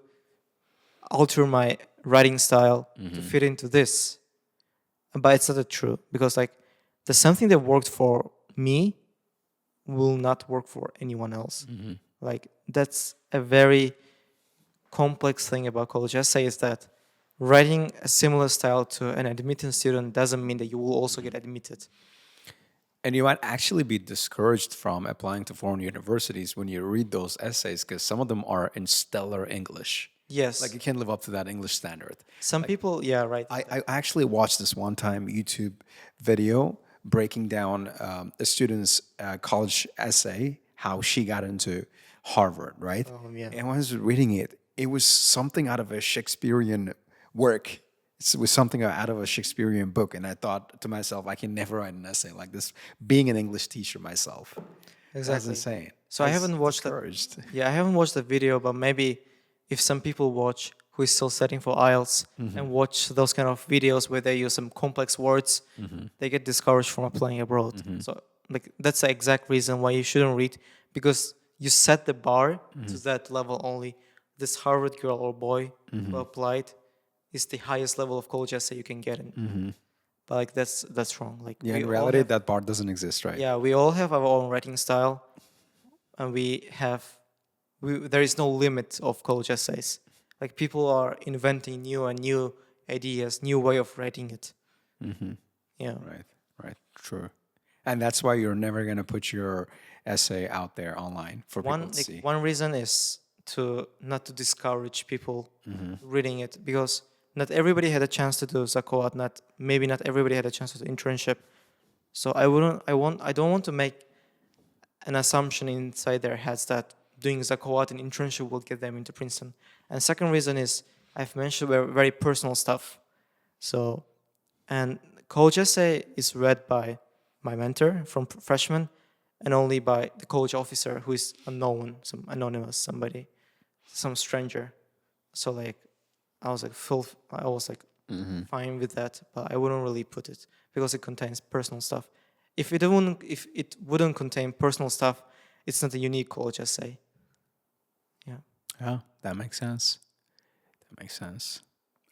alter my writing style to fit into this. But it's not true because like there's something that worked for me will not work for anyone else. Like that's a very complex thing about college essay is that writing a similar style to an admitted student doesn't mean that you will also get admitted. And you might actually be discouraged from applying to foreign universities when you read those essays because some of them are in stellar English. Like Yes. you can't live up to that English standard. Some people, yeah, right. I actually watched this one time YouTube video breaking down a student's college essay, how she got into Harvard, right? Yeah. And when I was reading it, it was something out of a Shakespearean work. It was something out of a Shakespearean book. And I thought to myself, I can never write an essay like this, being an English teacher myself. That's Exactly. insane. So I haven't watched that. Discouraged. Yeah, I haven't watched the video, but maybe if some people watch who is still studying for IELTS and watch those kind of videos where they use some complex words, they get discouraged from applying abroad. So like that's the exact reason why you shouldn't read, because you set the bar to that level only. This Harvard girl or boy who applied is the highest level of college essay you can get in. But like that's wrong. Like Yeah, we in all reality, have, that bar doesn't exist, right? yeah, we all have our own writing style, and there is no limit of college essays. Like people are inventing new and new ideas, new way of writing it. Yeah. Right, true. And that's why you're never going to put your essay out there online for people to see. One reason is to not to discourage people reading it, because not everybody had a chance to do Zakowat. Maybe not everybody had a chance to do internship. So I don't want to make an assumption inside their heads that doing Zakowat and internship will get them into Princeton. And second reason is I've mentioned very personal stuff. So, and college essay is read by my mentor from freshman and only by the college officer who is unknown, some anonymous, somebody, some stranger. So like, I was like fine with that, but I wouldn't really put it because it contains personal stuff. If it wouldn't contain personal stuff, it's not a unique college essay. Yeah. Yeah, that makes sense.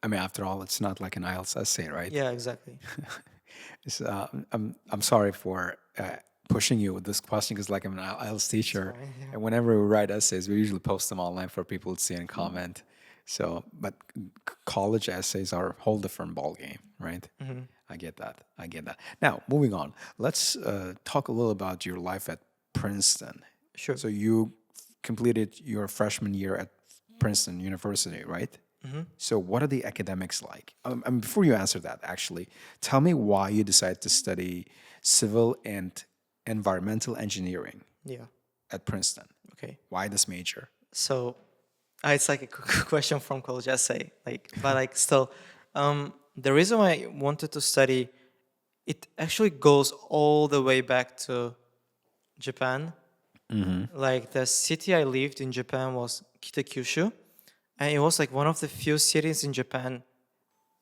I mean, after all, it's not like an IELTS essay, right? Yeah, exactly. I'm sorry for pushing you with this question because, like, I'm an IELTS teacher, fine, yeah. and whenever we write essays, we usually post them online for people to see and comment. So, but college essays are a whole different ballgame, right? I get that. Now, moving on, let's talk a little about your life at Princeton. Sure. So you completed your freshman year at Princeton University, right? So what are the academics like? Before you answer that, actually, tell me why you decided to study civil and environmental engineering Yeah. at Princeton. Okay. Why this major? So it's like a question from college essay, but still, the reason why I wanted to study, it actually goes all the way back to Japan. Like the city I lived in Japan was Kitakyushu, and it was like one of the few cities in Japan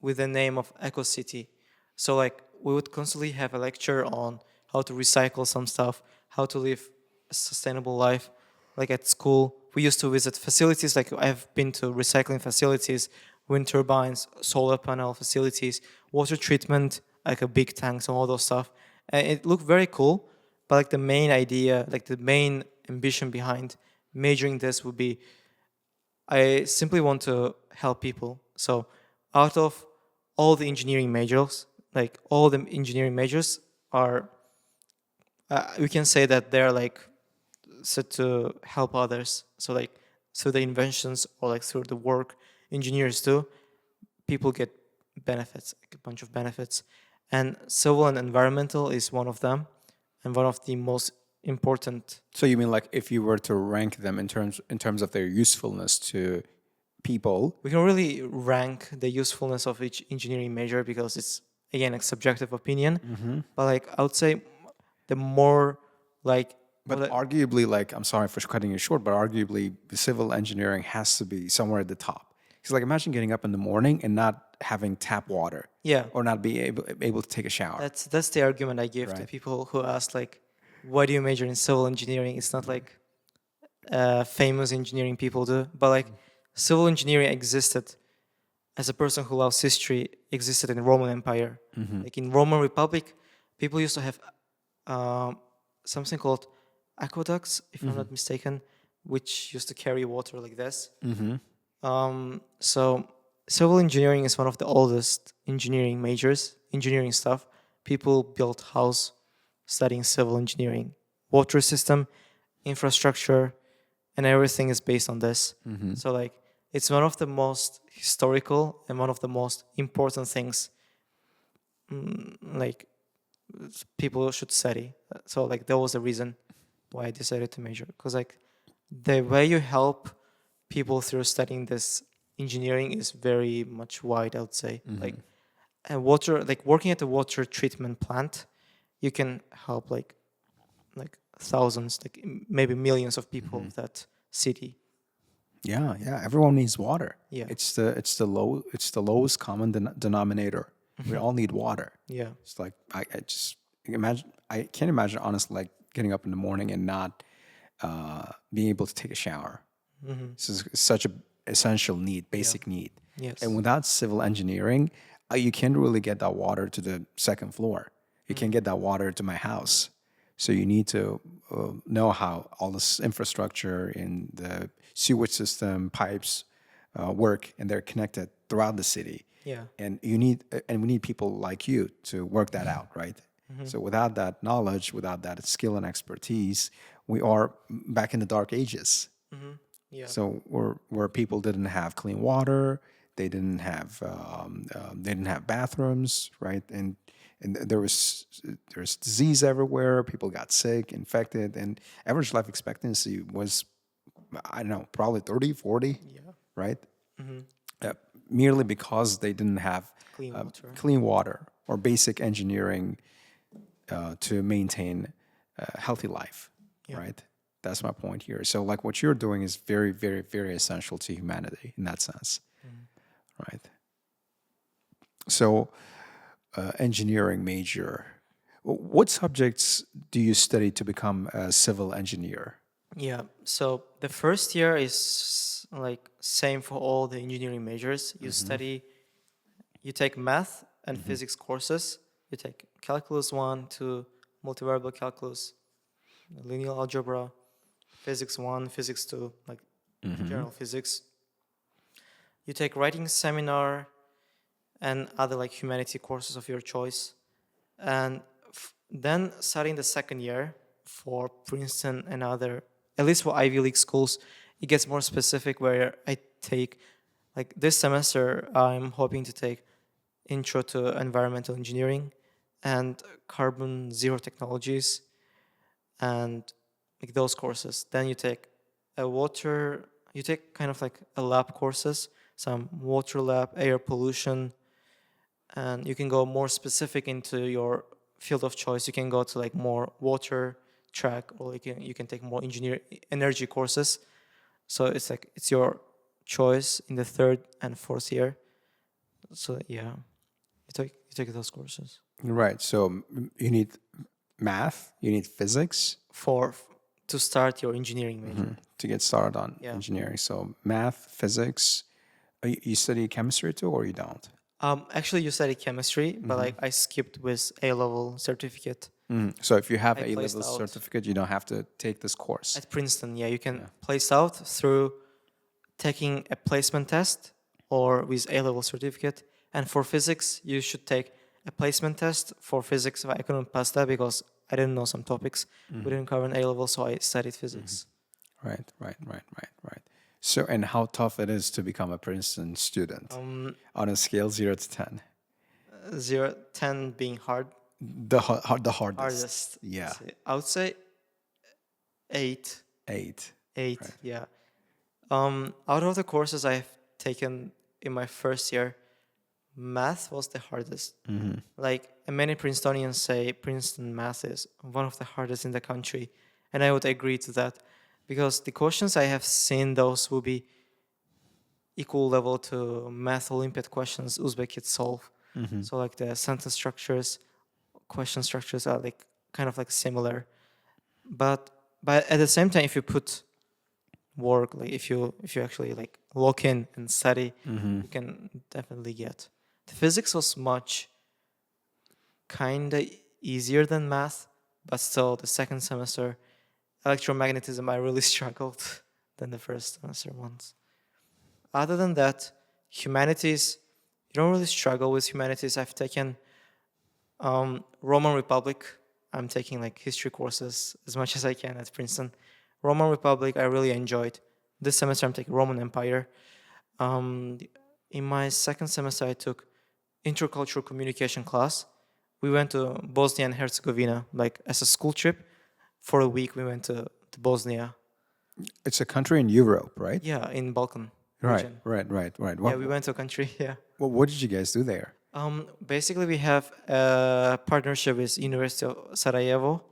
with the name of Eco City. So like we would constantly have a lecture on how to recycle some stuff, how to live a sustainable life. Like at school, we used to visit facilities. Like I've been to recycling facilities, wind turbines, solar panel facilities, water treatment, like a big tanks and all those stuff. And it looked very cool. But like the main idea, like the main ambition behind majoring this would be, I simply want to help people. So out of all the engineering majors, like all the engineering majors are, we can say that they're like set to help others. So like through the inventions or like through the work engineers do, people get benefits, like a bunch of benefits. And civil and environmental is one of them, and one of the most important. So you mean like if you were to rank them in terms of their usefulness to people? We can really rank the usefulness of each engineering major because it's again a subjective opinion. But like I would say the more like But arguably, like, I'm sorry for cutting you short, but arguably, civil engineering has to be somewhere at the top. Because, like, imagine getting up in the morning and not having tap water. Yeah. Or not be able to take a shower. That's the argument I give to Right. people who ask like, why do you major in civil engineering? It's not like famous engineering people do, but like civil engineering existed as a person who loves history existed in the Roman Empire. Like in Roman Republic, people used to have something called aqueducts, if I'm not mistaken, which used to carry water like this. So civil engineering is one of the oldest engineering majors, engineering stuff. People built house studying civil engineering. Water system, infrastructure, and everything is based on this. So like it's one of the most historical and one of the most important things like people should study. So like that was the reason why I decided to major, because like the way you help people through studying this engineering is very much wide, I would say. Like and water, like working at a water treatment plant, you can help like thousands, like maybe millions of people of that city. Yeah, yeah. Everyone needs water. Yeah. It's the lowest common denominator. We all need water. Yeah. It's like I just imagine. I can't imagine honestly like getting up in the morning and not being able to take a shower. This is such a essential need, basic need. Yes. And without civil engineering, you can't really get that water to the second floor. You can't get that water to my house. So you need to know how all this infrastructure in the sewage system, pipes work, and they're connected throughout the city. Yeah. And we need people like you to work that out, right? So without that knowledge, without that skill and expertise, we are back in the dark ages. Yeah. So where people didn't have clean water, they didn't have bathrooms, right? And there was disease everywhere. People got sick, infected, and average life expectancy was, I don't know, probably 30, 40, right? Merely because they didn't have clean water or basic engineering to maintain a healthy life, right? That's my point here. So like what you're doing is very, very, very essential to humanity in that sense, right? So engineering major. What subjects do you study to become a civil engineer? Yeah. So the first year is like same for all the engineering majors. You study, you take math and physics courses. You take calculus 1 to multivariable calculus, linear algebra, physics 1, physics 2, like general physics. You take writing seminar and other like humanity courses of your choice. And then starting the second year for Princeton and other, at least for Ivy League schools, it gets more specific, where I take, like this semester, I'm hoping to take Intro to Environmental Engineering and Carbon Zero Technologies and like those courses. Then you take you take kind of like a lab courses, some water lab, air pollution, and you can go more specific into your field of choice. You can go to like more water track, or you can take more energy courses. So it's like it's your choice in the third and fourth year. So yeah, you take those courses Right. So you need math, you need physics to start your engineering major. to get started on engineering. So math, physics. You study chemistry too, or you don't? Actually, you study chemistry, but like I skipped with A-level certificate. So if you have I placed A-level out. certificate, you don't have to take this course. At Princeton, yeah, you can place out through taking a placement test or with A-level certificate. And for physics, you should take a placement test for physics. I couldn't pass that because I didn't know some topics. We didn't cover in A-level, so I studied physics. Right. So, and how tough it is to become a Princeton student on a scale 0 to 10? 10 being hard. The hardest. Hardest. Yeah. I would say 8. 8. 8, yeah. Out of the courses I've taken in my first year, math was the hardest. Like many Princetonians say, Princeton math is one of the hardest in the country, and I would agree to that, because the questions I have seen, those will be equal level to math Olympiad questions Uzbek kids solve. So like the sentence structures, question structures are like kind of like similar, but at the same time, if you put work, like if you actually like lock in and study, you can definitely get. The physics was much kinda easier than math, but still the second semester electromagnetism I really struggled than the first semester ones. Other than that, humanities, you don't really struggle with humanities. I've taken Roman Republic I'm taking like history courses as much as I can at Princeton. Roman Republic I really enjoyed. This semester I'm taking Roman Empire. Um, in my second semester I took intercultural communication class. We went to Bosnia and Herzegovina, like as a school trip. For a week we went to Bosnia. It's a country in Europe, right? Yeah, in Balkan Right, region. right. Yeah, we went to a country. Yeah. What did you guys do there? Basically, we have a partnership with University of Sarajevo,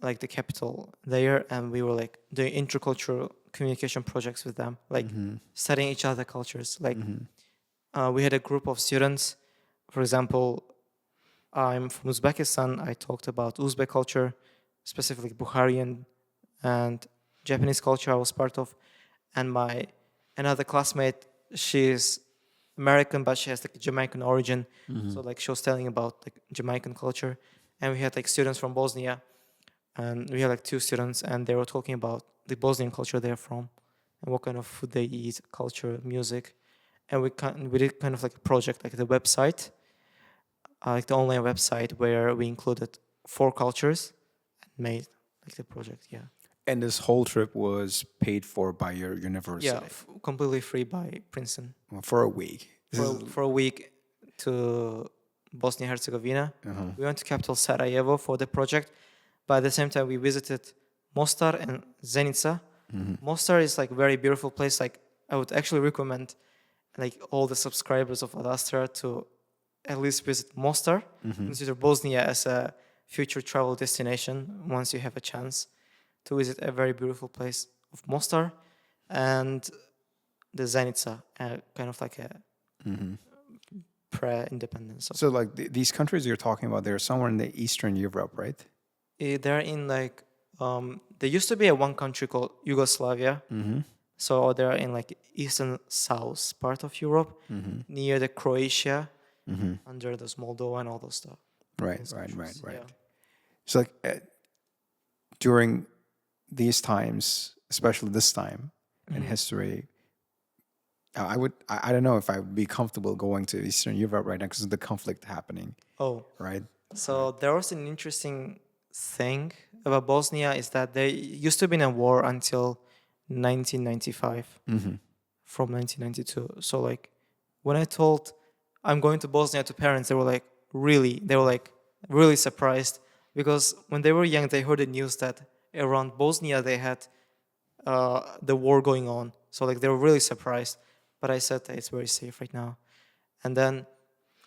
like the capital there, and we were like doing intercultural communication projects with them, like studying each other cultures. Like we had a group of students. For example, I'm from Uzbekistan. I talked about Uzbek culture, specifically Bukharian and Japanese culture I was part of, and my another classmate, she's American, but she has like Jamaican origin. So like she was telling about like Jamaican culture, and we had like students from Bosnia, and we had like 2 students, and they were talking about the Bosnian culture they're from, and what kind of food they eat, culture, music, and we did kind of like a project, like the website, like the online website where we included 4 cultures and made like the project. Yeah. And this whole trip was paid for by your university? Yeah, completely free by Princeton. Well, for a week. For a week to Bosnia and Herzegovina. We went to capital Sarajevo for the project, but at the same time we visited Mostar and Zenica. Mostar is like very beautiful place. Like I would actually recommend like all the subscribers of Astra to at least visit Mostar. Consider Bosnia as a future travel destination once you have a chance to visit a very beautiful place of Mostar and the Zenica, kind of like a pre-independence. So like these countries you're talking about, they're somewhere in the Eastern Europe, right? They're in like, there used to be one country called Yugoslavia. So they're in like eastern south part of Europe, near the Croatia, under those Moldova and all those stuff. Right. Yeah. So like during these times, especially this time in history, I don't know if I would be comfortable going to Eastern Europe right now because of the conflict happening. Oh, right. So there was an interesting thing about Bosnia is that they used to be in a war until 1995, from 1992. So like when I told I'm going to Bosnia to parents, they were really surprised because when they were young, they heard the news that around Bosnia they had the war going on. So like they were really surprised. But I said that it's very safe right now. And then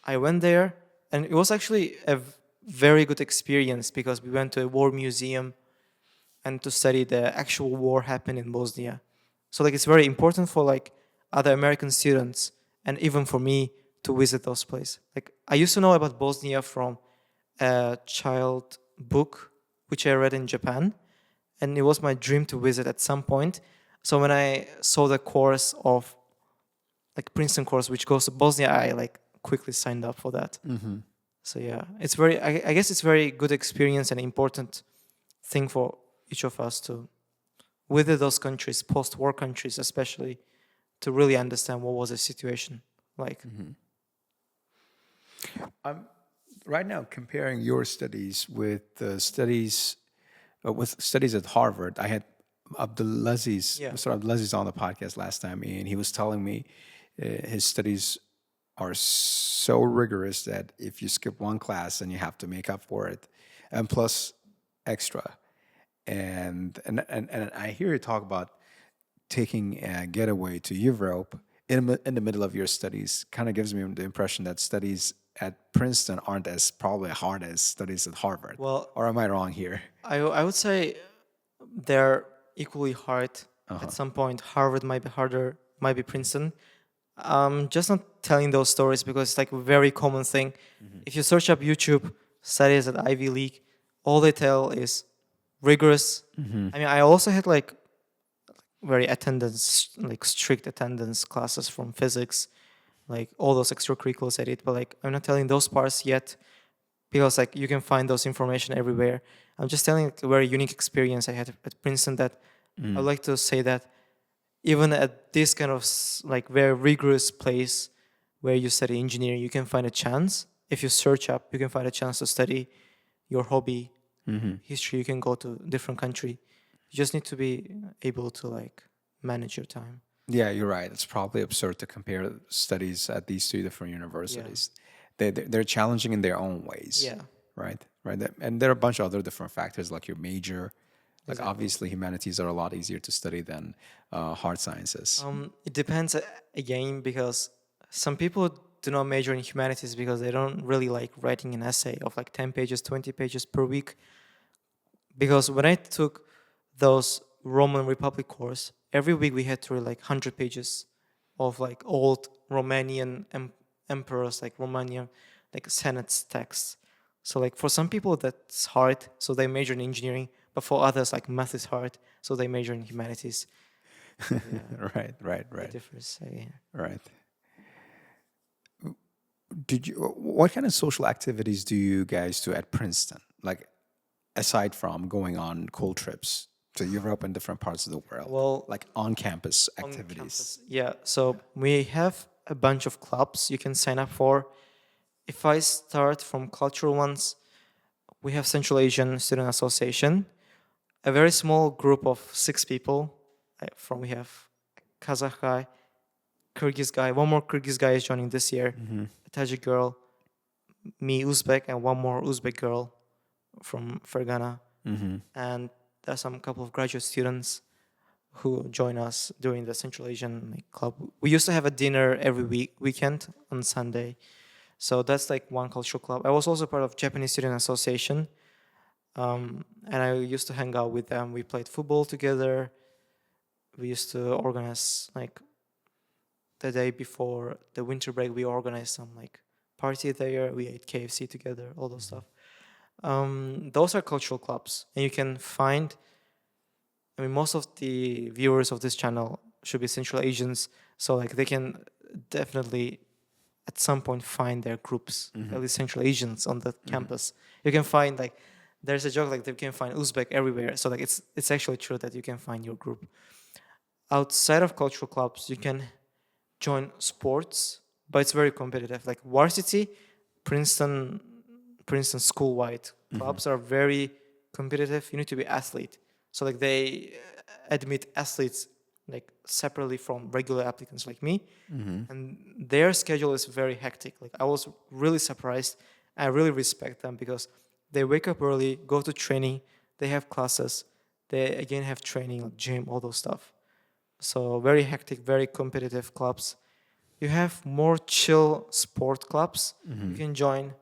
I went there, and it was actually a very good experience because we went to a war museum and to study the actual war happened in Bosnia. So like it's very important for like other American students and even for me to visit those places. Like I used to know about Bosnia from a child book which I read in Japan, and it was my dream to visit at some point. So when I saw the course of like Princeton course which goes to Bosnia, I like quickly signed up for that. So yeah, it's very I guess it's very good experience and important thing for each of us to visit those countries, post-war countries especially, to really understand what was the situation like. I'm right now comparing your studies with the studies at Harvard. I had Mr. Abdulaziz on the podcast last time, and he was telling me his studies are so rigorous that if you skip one class, then you have to make up for it, and plus extra. And I hear you talk about taking a getaway to Europe in the middle of your studies. Kind of gives me the impression that studies at Princeton aren't as probably hard as studies at Harvard. Well, or am I wrong here? I would say they're equally hard. At some point, Harvard might be harder, might be Princeton. Just not telling those stories because it's like a very common thing. If you search up YouTube studies at Ivy League, all they tell is rigorous. I mean, I also had like very strict attendance classes from physics, like all those extracurriculars I did, but like I'm not telling those parts yet because like you can find those information everywhere. I'm just telling like, a very unique experience I had at Princeton that I'd like to say that even at this kind of like very rigorous place where you study engineering, you can find a chance. If you search up, you can find a chance to study your hobby history, you can go to different country. You just need to be able to like manage your time. Yeah, you're right. It's probably absurd to compare studies at these two different universities. They're challenging in their own ways, Yeah, right? Right. And there are a bunch of other different factors like your major. Like exactly. obviously, humanities are a lot easier to study than hard sciences. It depends again because some people do not major in humanities because they don't really like writing an essay of like 10 pages, 20 pages per week. Because when I took those Roman Republic course, every week we had to read like 100 pages of like old Romanian emperors, like Romanian, like Senate's texts. So like for some people that's hard, so they major in engineering. But for others, like math is hard, so they major in humanities. So, yeah, Right. it differs. Yeah. Right. What kind of social activities do you guys do at Princeton? Like, aside from going on cool trips to Europe and different parts of the world, Well, like on campus on activities. campus, yeah. So we have a bunch of clubs you can sign up for. If I start from cultural ones, we have Central Asian Student Association, a very small group of 6 people. We have Kazakh guy, Kyrgyz guy. One more Kyrgyz guy is joining this year. A Tajik girl, me Uzbek, and one more Uzbek girl from Fergana. And there's some couple of graduate students who join us during the Central Asian club. We used to have a dinner every weekend on Sunday. So that's like one cultural club. I was also part of Japanese Student Association. And I used to hang out with them. We played football together. We used to organize like the day before the winter break. We organized some like party there. We ate KFC together, all those stuff. Those are cultural clubs, and you can find. I mean, most of the viewers of this channel should be Central Asians, so like they can definitely at some point find their groups, at least Central Asians on the campus. You can find like there's a joke like they can find Uzbek everywhere. So like it's actually true that you can find your group. Outside of cultural clubs, you can join sports, but it's very competitive. Like varsity, Princeton school-wide clubs are very competitive. You need to be athlete. So like they admit athletes like separately from regular applicants like me, and their schedule is very hectic. Like I was really surprised. I really respect them because they wake up early, go to training, they have classes, they again have training, like gym, all those stuff. So very hectic, very competitive clubs. You have more chill sport clubs. You can join,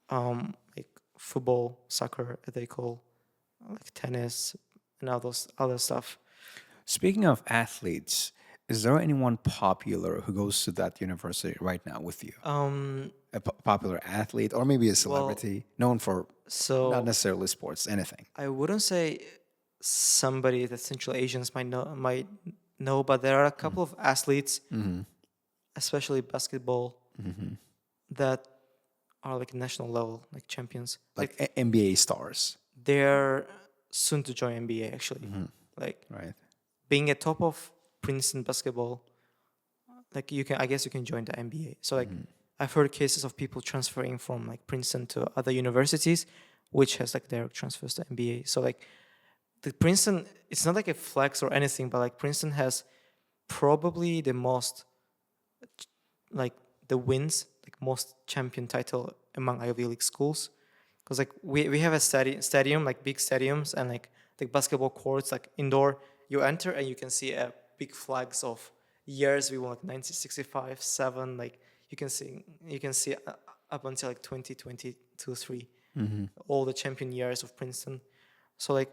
like football, soccer, they call, like tennis, and all those other stuff. Speaking of athletes, is there anyone popular who goes to that university right now with you? A popular athlete or maybe a celebrity known for not So necessarily sports, anything. I wouldn't say somebody that Central Asians might know, but there are a couple of athletes, especially basketball, that are like national level, like champions. Like NBA stars, They're soon to join NBA actually. Like right? being a top of Princeton basketball, like I guess you can join the NBA. So like I've heard cases of people transferring from like Princeton to other universities, which has like direct transfers to NBA. So like the Princeton, it's not like a flex or anything, but like Princeton has probably the most like the wins, like most champion title among Ivy League schools. Because like we have a stadium, like big stadiums and like the basketball courts, like indoor. You enter and you can see big flags of years we won, like 1965, 7. Like you can see up until like 2022, 3, all the champion years of Princeton. So like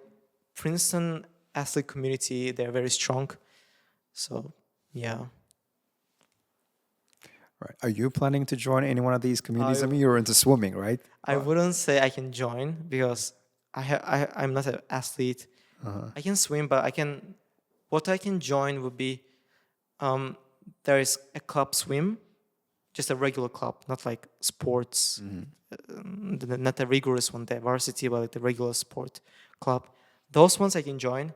Princeton athlete community, they're very strong. So yeah. Right. Are you planning to join any one of these communities? I mean, you're into swimming, right? I wouldn't say I can join because I'm not an athlete. I can swim, but what I can join would be there is a club swim, just a regular club, not like sports, not a rigorous one, the varsity, but like the regular sport club. Those ones I can join,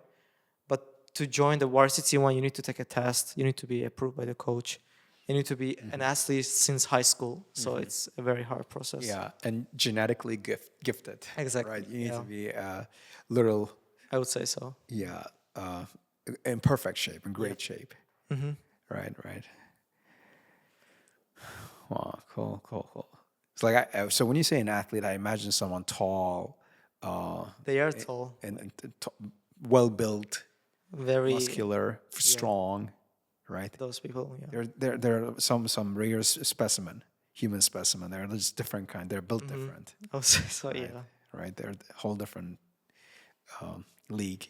but to join the varsity one, you need to take a test. You need to be approved by the coach. You need to be an athlete since high school, so it's a very hard process. Yeah, and genetically gifted. Exactly, Right. You need yeah. to be little, I would say so. yeah, in perfect shape, in great shape. Right. Right. Wow. Cool. Cool. Cool. It's like so when you say an athlete, I imagine someone tall, They are tall, and well built, very muscular, strong. Right. those people. Yeah. There are some rare specimen, human specimen. They're just different kind. They're built different. I would say so. Yeah. Right. They're a whole different league.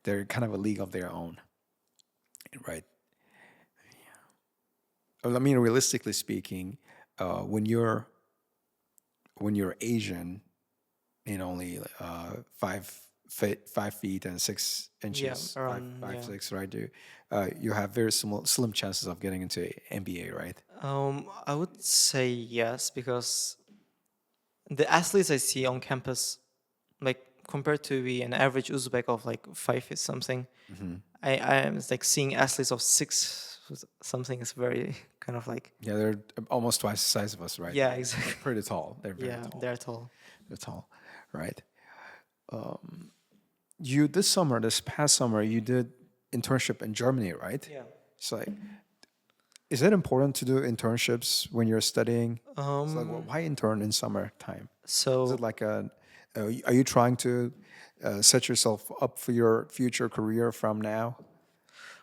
They're kind of a league of their own. Right. Well, I mean, realistically speaking, when you're Asian and only 5 feet and 6 inches, around, five yeah. 6, right? You have very slim chances of getting into NBA, right? I would say yes, because the athletes I see on campus, like compared to be an average Uzbek of like 5 feet something, I am like seeing athletes of 6 something is very kind of like, Yeah, they're almost twice the size of us, right? yeah, exactly. They're pretty tall. They're very Yeah, tall. they're tall. They're tall, right? You this past summer, you did internship in Germany, right? Yeah. So, like, is it important to do internships when you're studying? It's like, why intern in summertime? Is So it like are you trying to set yourself up for your future career from now?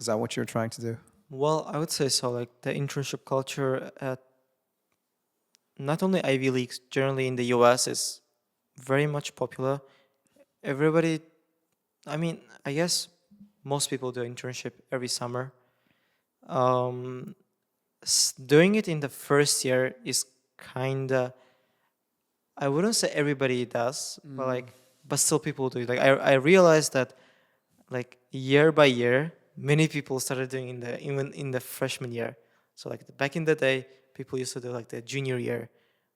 Is that what you're trying to do? well, I would say so. Like the internship culture at not only Ivy Leagues, generally in the US, is very much popular. Everybody, I mean, I guess most people do internship every summer. Um, Doing it in the first year is kinda, I wouldn't say everybody does, but still people do it. Like I realized that like year by year, many people started doing even in the freshman year. So like back in the day, people used to do like the junior year,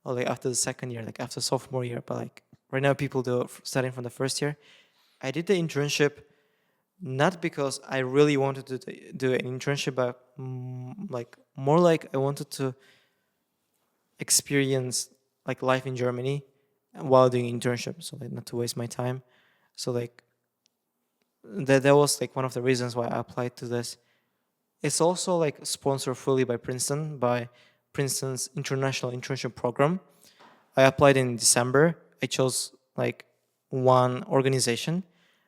or like after the second year, like after sophomore year. But like right now, people do it starting from the first year. I did the internship not because I really wanted to do an internship, but like more like I wanted to experience like life in Germany while doing internship, so like not to waste my time. So like that was like one of the reasons why I applied to this. It's also like sponsored fully by Princeton, by Princeton's international internship program. I applied in December. I chose like one organization.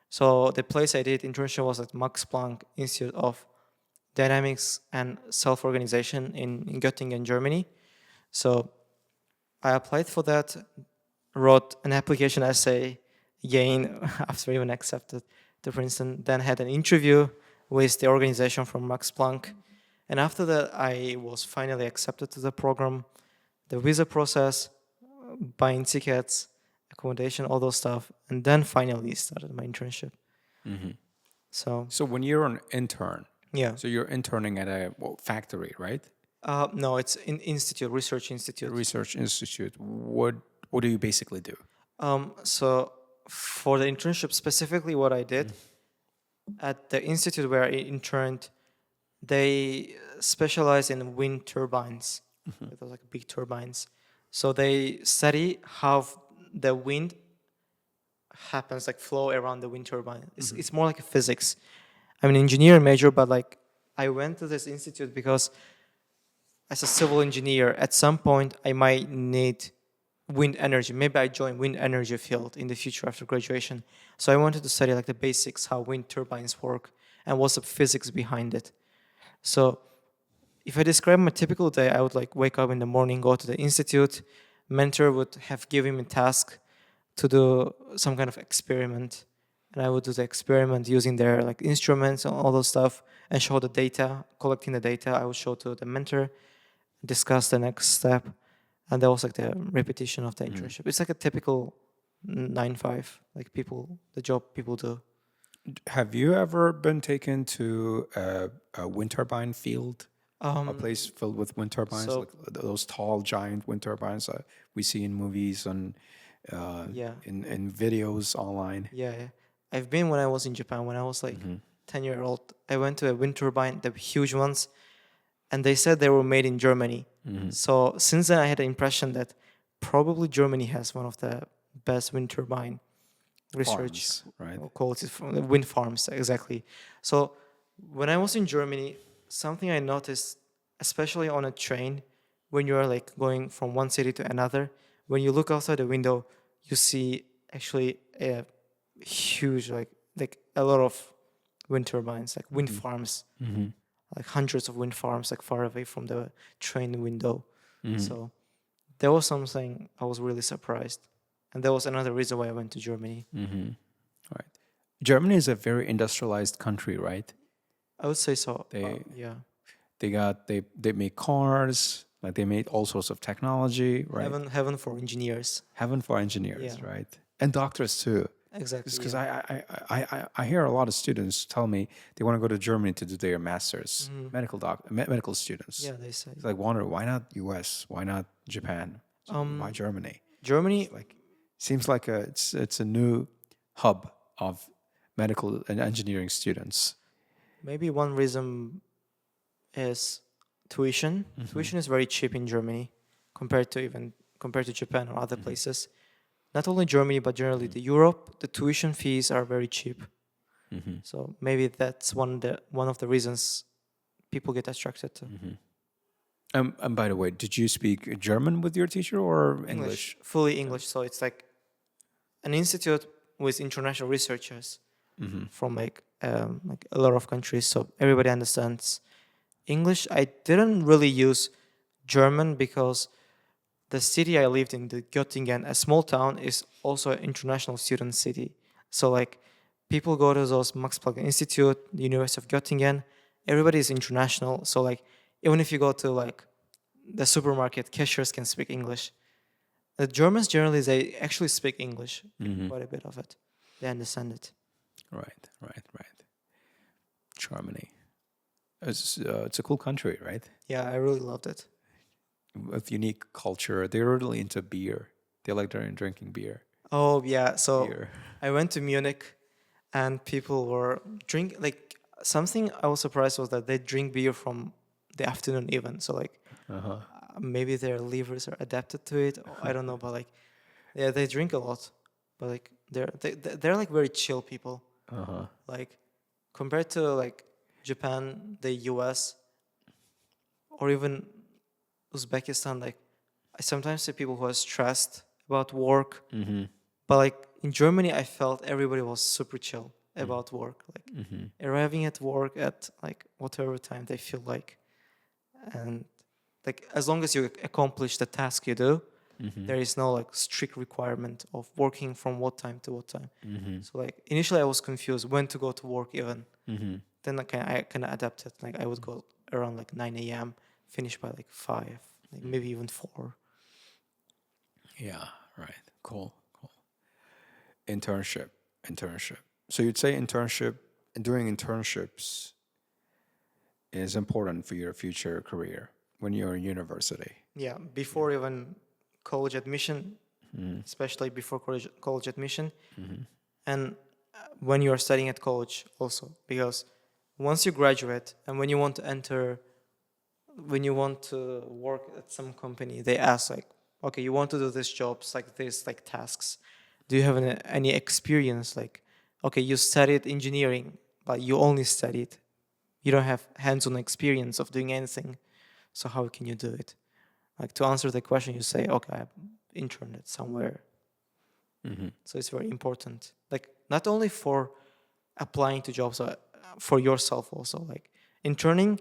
So the place I did internship was at Max Planck Institute of Dynamics and Self-Organization in Göttingen, Germany. So I applied for that, wrote an application essay, again, after even accepted to Princeton, then had an interview with the organization from Max Planck. And after that, I was finally accepted to the program, the visa process, buying tickets, accommodation, all those stuff. And then finally started my internship. So, So when you're an intern, yeah. so you're interning at a factory, right? No, it's an institute, research institute. Research institute. What do you basically do? So for the internship specifically, what I did at the institute where I interned, they specialize in wind turbines. Those like big turbines. So they study how the wind happens, like flow around the wind turbine. It's more like a physics. I'm an engineer major, but like I went to this institute because as a civil engineer, at some point I might need wind energy. Maybe I join wind energy field in the future after graduation. So I wanted to study like the basics, how wind turbines work and what's the physics behind it. So if I describe my typical day, I would like wake up in the morning, go to the institute, mentor would have given me a task to do some kind of experiment. And I would do the experiment using their like instruments and all those stuff and show the data, collecting the data. I would show to the mentor, discuss the next step. And that was like the repetition of the internship. It's like a typical 9-5, like the job people do. Have you ever been taken to a wind turbine field? A place filled with wind turbines, so- like those tall, giant wind turbines we see in movies and Yeah. in videos online. Yeah. I've been when I was in Japan, when I was like 10-year-old. I went to a wind turbine, the huge ones. and they said they were made in Germany. So since then, I had the impression that probably Germany has one of the best wind turbine research Farms, right? qualities from the wind farms, exactly. So when I was in Germany, something I noticed, especially on a train, when you are like going from one city to another, when you look outside the window, you see actually a huge like a lot of wind turbines, like wind farms, like hundreds of wind farms, like far away from the train window. So that was something I was really surprised, and that was another reason why I went to Germany. Right. Germany is a very industrialized country, right? I would say so. They Yeah, they make cars, like they made all sorts of technology, right? heaven for engineers. Heaven for engineers, Yeah. right? And doctors too. Exactly. Because Yeah. I hear a lot of students tell me they want to go to Germany to do their masters, medical students. Yeah, they say. It's like wonder why not U.S. Why not Japan? Why Germany? Germany. Like seems like it's a new hub of medical and engineering students. Maybe one reason is tuition. Tuition is very cheap in Germany compared to Japan or other places. Not only Germany, but generally the Europe, the tuition fees are very cheap. So maybe that's one of the reasons people get attracted to And by the way, did you speak German with your teacher or English? fully English. So it's like an institute with international researchers from like a lot of countries. So everybody understands English. I didn't really use German because the city I lived in, the Göttingen, a small town, is also an international student city. So like people go to those Max Planck Institute, the University of Göttingen, everybody is international. So like even if you go to like the supermarket, cashiers can speak English. The Germans generally they actually speak English, quite a bit of it. They understand it. Right. Germany. It's a cool country, right? Yeah, I really loved it. With unique culture. They're really into beer. They like drinking beer. Oh yeah, so Beer. I went to Munich, and people were like something I was surprised was that they drink beer from the afternoon even. So like maybe their livers are adapted to it. I don't know, but like yeah, they drink a lot, but like they're like very chill people. Like compared to like Japan, the US, or even Uzbekistan, like I sometimes see people who are stressed about work, but like in Germany, I felt everybody was super chill about work, like arriving at work at like whatever time they feel like, and like as long as you accomplish the task you do, there is no like strict requirement of working from what time to what time. So like initially I was confused when to go to work even. Then I kind of adapted. Like I would go around like 9 a.m. finish by like 5, like maybe even 4. Yeah, right. Cool. Internship. So you'd say doing internships is important for your future career when you're in university. Yeah, before even college admission, especially before college admission, and when you are studying at college also, because once you graduate and when you want to work at some company, they ask like, okay, you want to do this jobs like this, like tasks. Do you have any experience? Like, okay, you studied engineering, but you only studied. You don't have hands-on experience of doing anything. So how can you do it? Like to answer the question, you say, okay, I interned it somewhere. So it's very important. Like not only for applying to jobs, for yourself also. Like interning,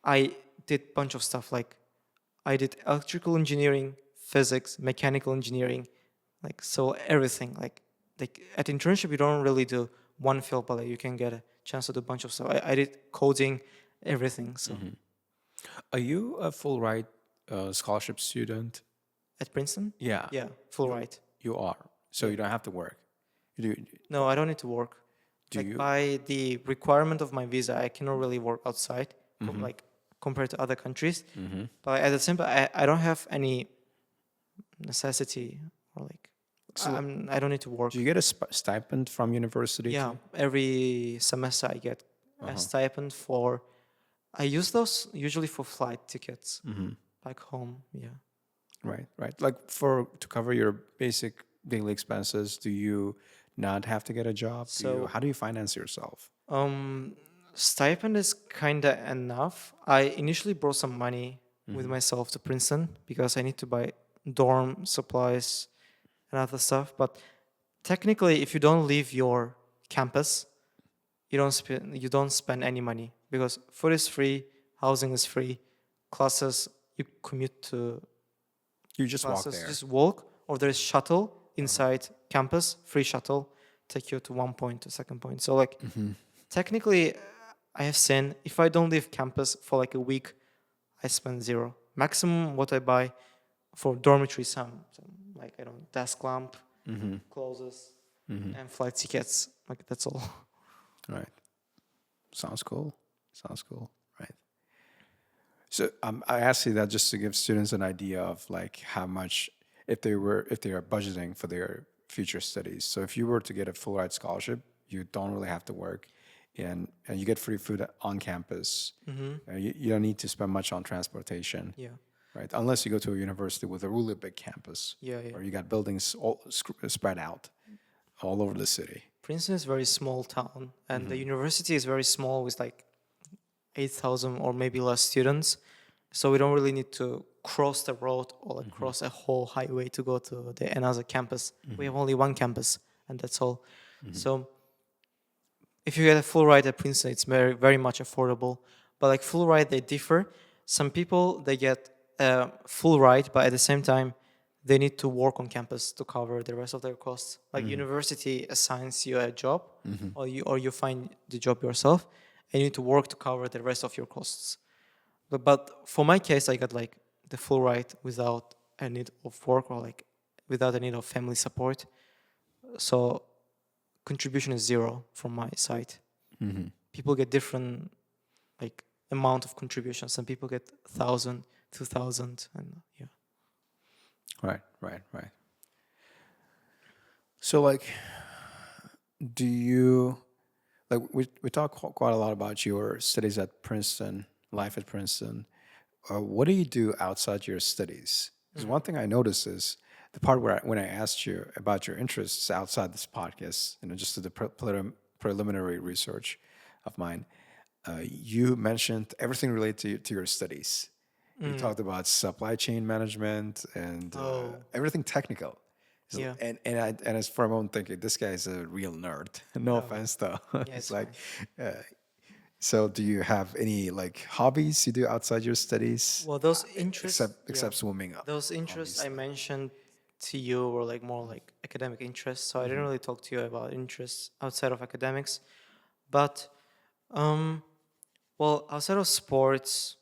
I did bunch of stuff. Like I did electrical engineering, physics, mechanical engineering, like so everything. Like at internship, you don't really do one field, but like, you can get a chance to do a bunch of stuff. I did coding, everything. So Are you a full ride scholarship student? at Princeton, Yeah. yeah, full ride. You are. So you don't have to work. You do. No, I don't need to work. Do Like you? by the requirement of my visa, I cannot really work outside, like compared to other countries. But at the same time, I don't have any necessity or like I don't need to work. Do you get a stipend from university? Yeah, too? every semester I get a stipend for I use those usually for flight tickets back home. Yeah. Right, right. Like to cover your basic daily expenses, do you not have to get a job? So How do you finance yourself? stipend is kind of enough. I initially brought some money with myself to Princeton because I need to buy dorm supplies and other stuff. But technically, if you don't leave your campus, you don't spend any money because food is free, housing is free, classes you commute to You just walk classes, there. just walk, or there is shuttle inside campus, free shuttle, take you to one point to second point. So like technically, I have seen if I don't leave campus for like a week, I spend zero. Maximum what I buy for dormitory, some like I don't know, desk lamp, clothes, and flight tickets. Like that's all. Right. Sounds cool. Sounds cool. Right. So I asked you that just to give students an idea of like how much if they are budgeting for their future studies. So if you were to get a full ride scholarship, you don't really have to work, and you get free food on campus. You don't need to spend much on transportation. Yeah. Right. Unless you go to a university with a really big campus. Yeah, yeah. Or you got buildings all spread out all over the city. Princeton is a very small town, and the university is very small with like 8,000 or maybe less students. So we don't really need to cross the road or like cross a whole highway to go to another campus. We have only one campus, and that's all. So if you get a full ride at Princeton, it's very, very much affordable. But like full ride, they differ. Some people, they get a full ride, but at the same time, they need to work on campus to cover the rest of their costs. Like university assigns you a job, or you find the job yourself, and you need to work to cover the rest of your costs. But for my case, I got like the full ride without a need of work or like without a need of family support. So contribution is zero from my side. People get different like amount of contributions. Some people get 1,000, 2,000, and yeah. Right. So, like, do you like we talk quite a lot about your studies at Princeton, life at Princeton. What do you do outside your studies? Because one thing I noticed is the part where when I asked you about your interests outside this podcast, just to the preliminary research of mine, you mentioned everything related to your studies. You talked about supply chain management and everything technical. So, Yeah. and as for a moment thinking, this guy is a real nerd. No offense though. It's like, so do you have any like hobbies you do outside your studies? Well, those interests, Except swimming. those interests I mentioned to you were like more like academic interests. So I didn't really talk to you about interests outside of academics. But, well, outside of sports,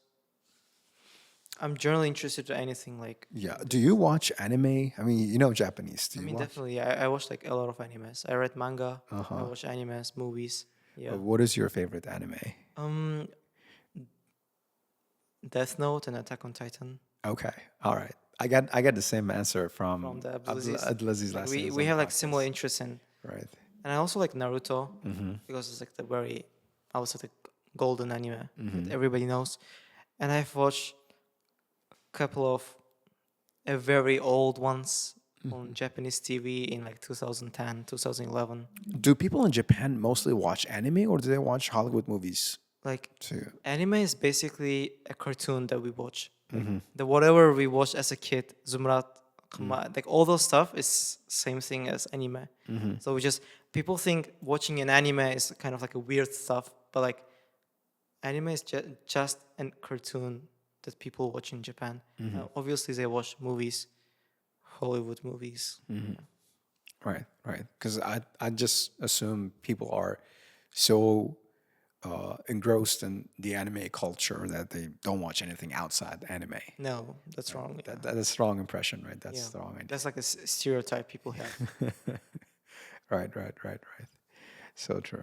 I'm generally interested in anything like. Yeah. Do you watch anime? I mean, you know Japanese. Do you watch? Definitely. I watch like a lot of animes. I read manga. I watch animes, movies. Yeah. What is your favorite anime? Death Note and Attack on Titan. Okay. All right. I got the same answer from the Abdulaziz. Abdulaziz Like last we have like similar interests in. Right. And I also like Naruto because it's like the very, I would say the golden anime that everybody knows. And I've watched a couple of very old ones on Japanese TV in like 2010, 2011. Do people in Japan mostly watch anime or do they watch Hollywood movies Like too? anime is basically a cartoon that we watch. The whatever we watched as a kid, Zumrat, like all those stuff is same thing as anime. So we just people think watching an anime is kind of like a weird stuff, but like anime is just a cartoon that people watch in Japan. Obviously, they watch movies, Hollywood movies. Right. Because I just assume people are so engrossed in the anime culture that they don't watch anything outside anime. No, that's wrong. Yeah. That's the wrong impression, right? That's the wrong idea. That's like a stereotype people have. Right. So true.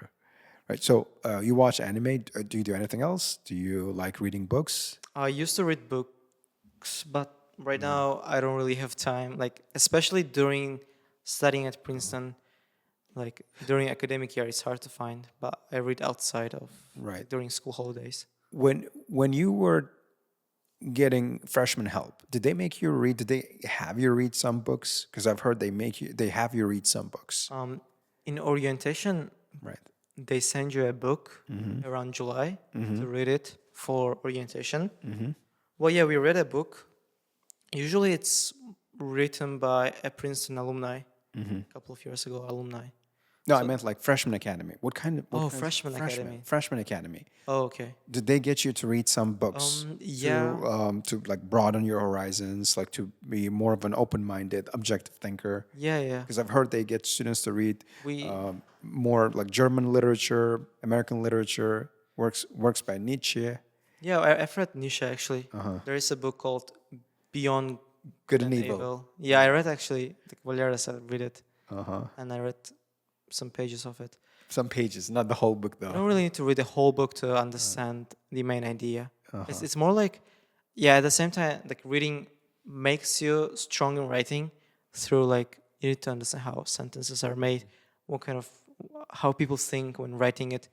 Right. So you watch anime. Do you do anything else? Do you like reading books? I used to read books, but right now I don't really have time. Like especially during studying at Princeton, like during academic year, it's hard to find. But I read outside of Right. during school holidays. when you were getting freshman help, did they make you read? Did they have you read some books? Because I've heard they have you read some books, In orientation, right? they send you a book around July to read it for orientation. Well, yeah, we read a book. Usually it's written by a Princeton alumni, a couple of years ago alumni. No, I meant like freshman academy. What kind of what Oh, kinds- freshman academy. Freshman academy. Oh, okay. Did they get you to read some books Yeah. to like broaden your horizons, like to be more of an open-minded, objective thinker? Yeah, yeah. Because I've heard they get students to read We more like German literature, American literature, works by Nietzsche. Yeah, I've read Nietzsche actually. There is a book called Beyond Good Good and and Evil. Evil. Yeah, I read actually. Like Valera said, read it, Uh-huh. and I read some pages of it. Some pages, not the whole book I don't though. really need to read the whole book to understand the main idea. It's more like, yeah, at the same time, like reading makes you strong in writing through like you need to understand how sentences are made, what kind of how people think when writing it.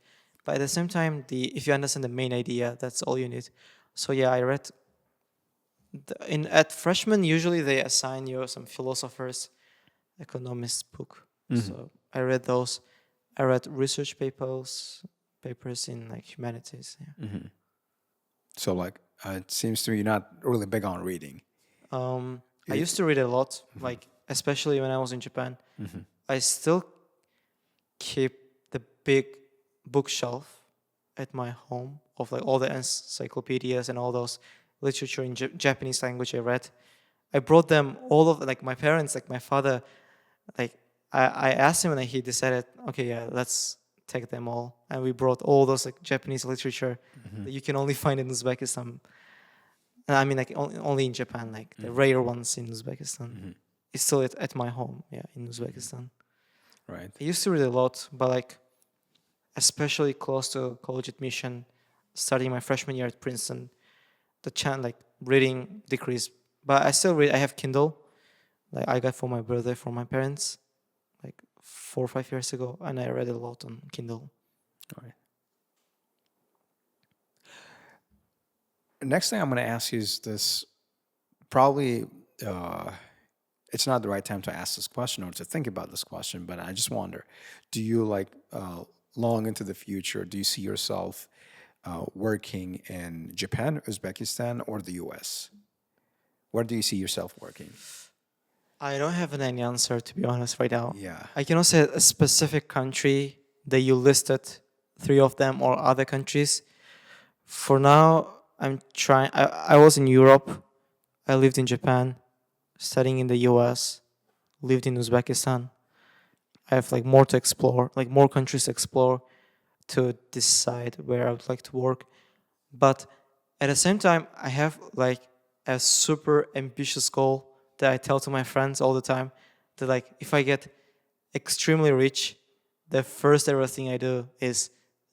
But at the same time, if you understand the main idea, that's all you need. So yeah, I read at freshman usually they assign you some philosophers, economists book. So I read those. I read research papers in like humanities. Yeah. So like it seems to me you're not really big on reading. I used to read a lot, like especially when I was in Japan. I still keep the big bookshelf at my home of like all the encyclopedias and all those literature in Japanese language I read. I brought them all of like my parents, like my father, like I asked him and he decided, okay, yeah, let's take them all. And we brought all those like Japanese literature that you can only find in Uzbekistan. And I mean like only in Japan, like the rare ones in Uzbekistan. It's still at my home, yeah, in Uzbekistan. Right. I used to read a lot, but like especially close to college admission, starting my freshman year at Princeton, the like reading decreased. But I still read. I have Kindle, like I got for my birthday from my parents, like 4 or 5 years ago, and I read a lot on Kindle. All right. Next thing I'm going to ask you is this. Probably, it's not the right time to ask this question or to think about this question, but I just wonder: do you like long into the future? Do you see yourself working in Japan, Uzbekistan, or the U.S.? Where do you see yourself working? I don't have any answer to be honest right now. Yeah. I cannot say a specific country that you listed, 3 of them or other countries. For now, I'm trying. I was in Europe. I lived in Japan, studying in the US, lived in Uzbekistan. I have like more to explore, like more countries to explore to decide where I would like to work. But at the same time, I have like a super ambitious goal that I tell to my friends all the time that like if I get extremely rich, the first ever thing I do is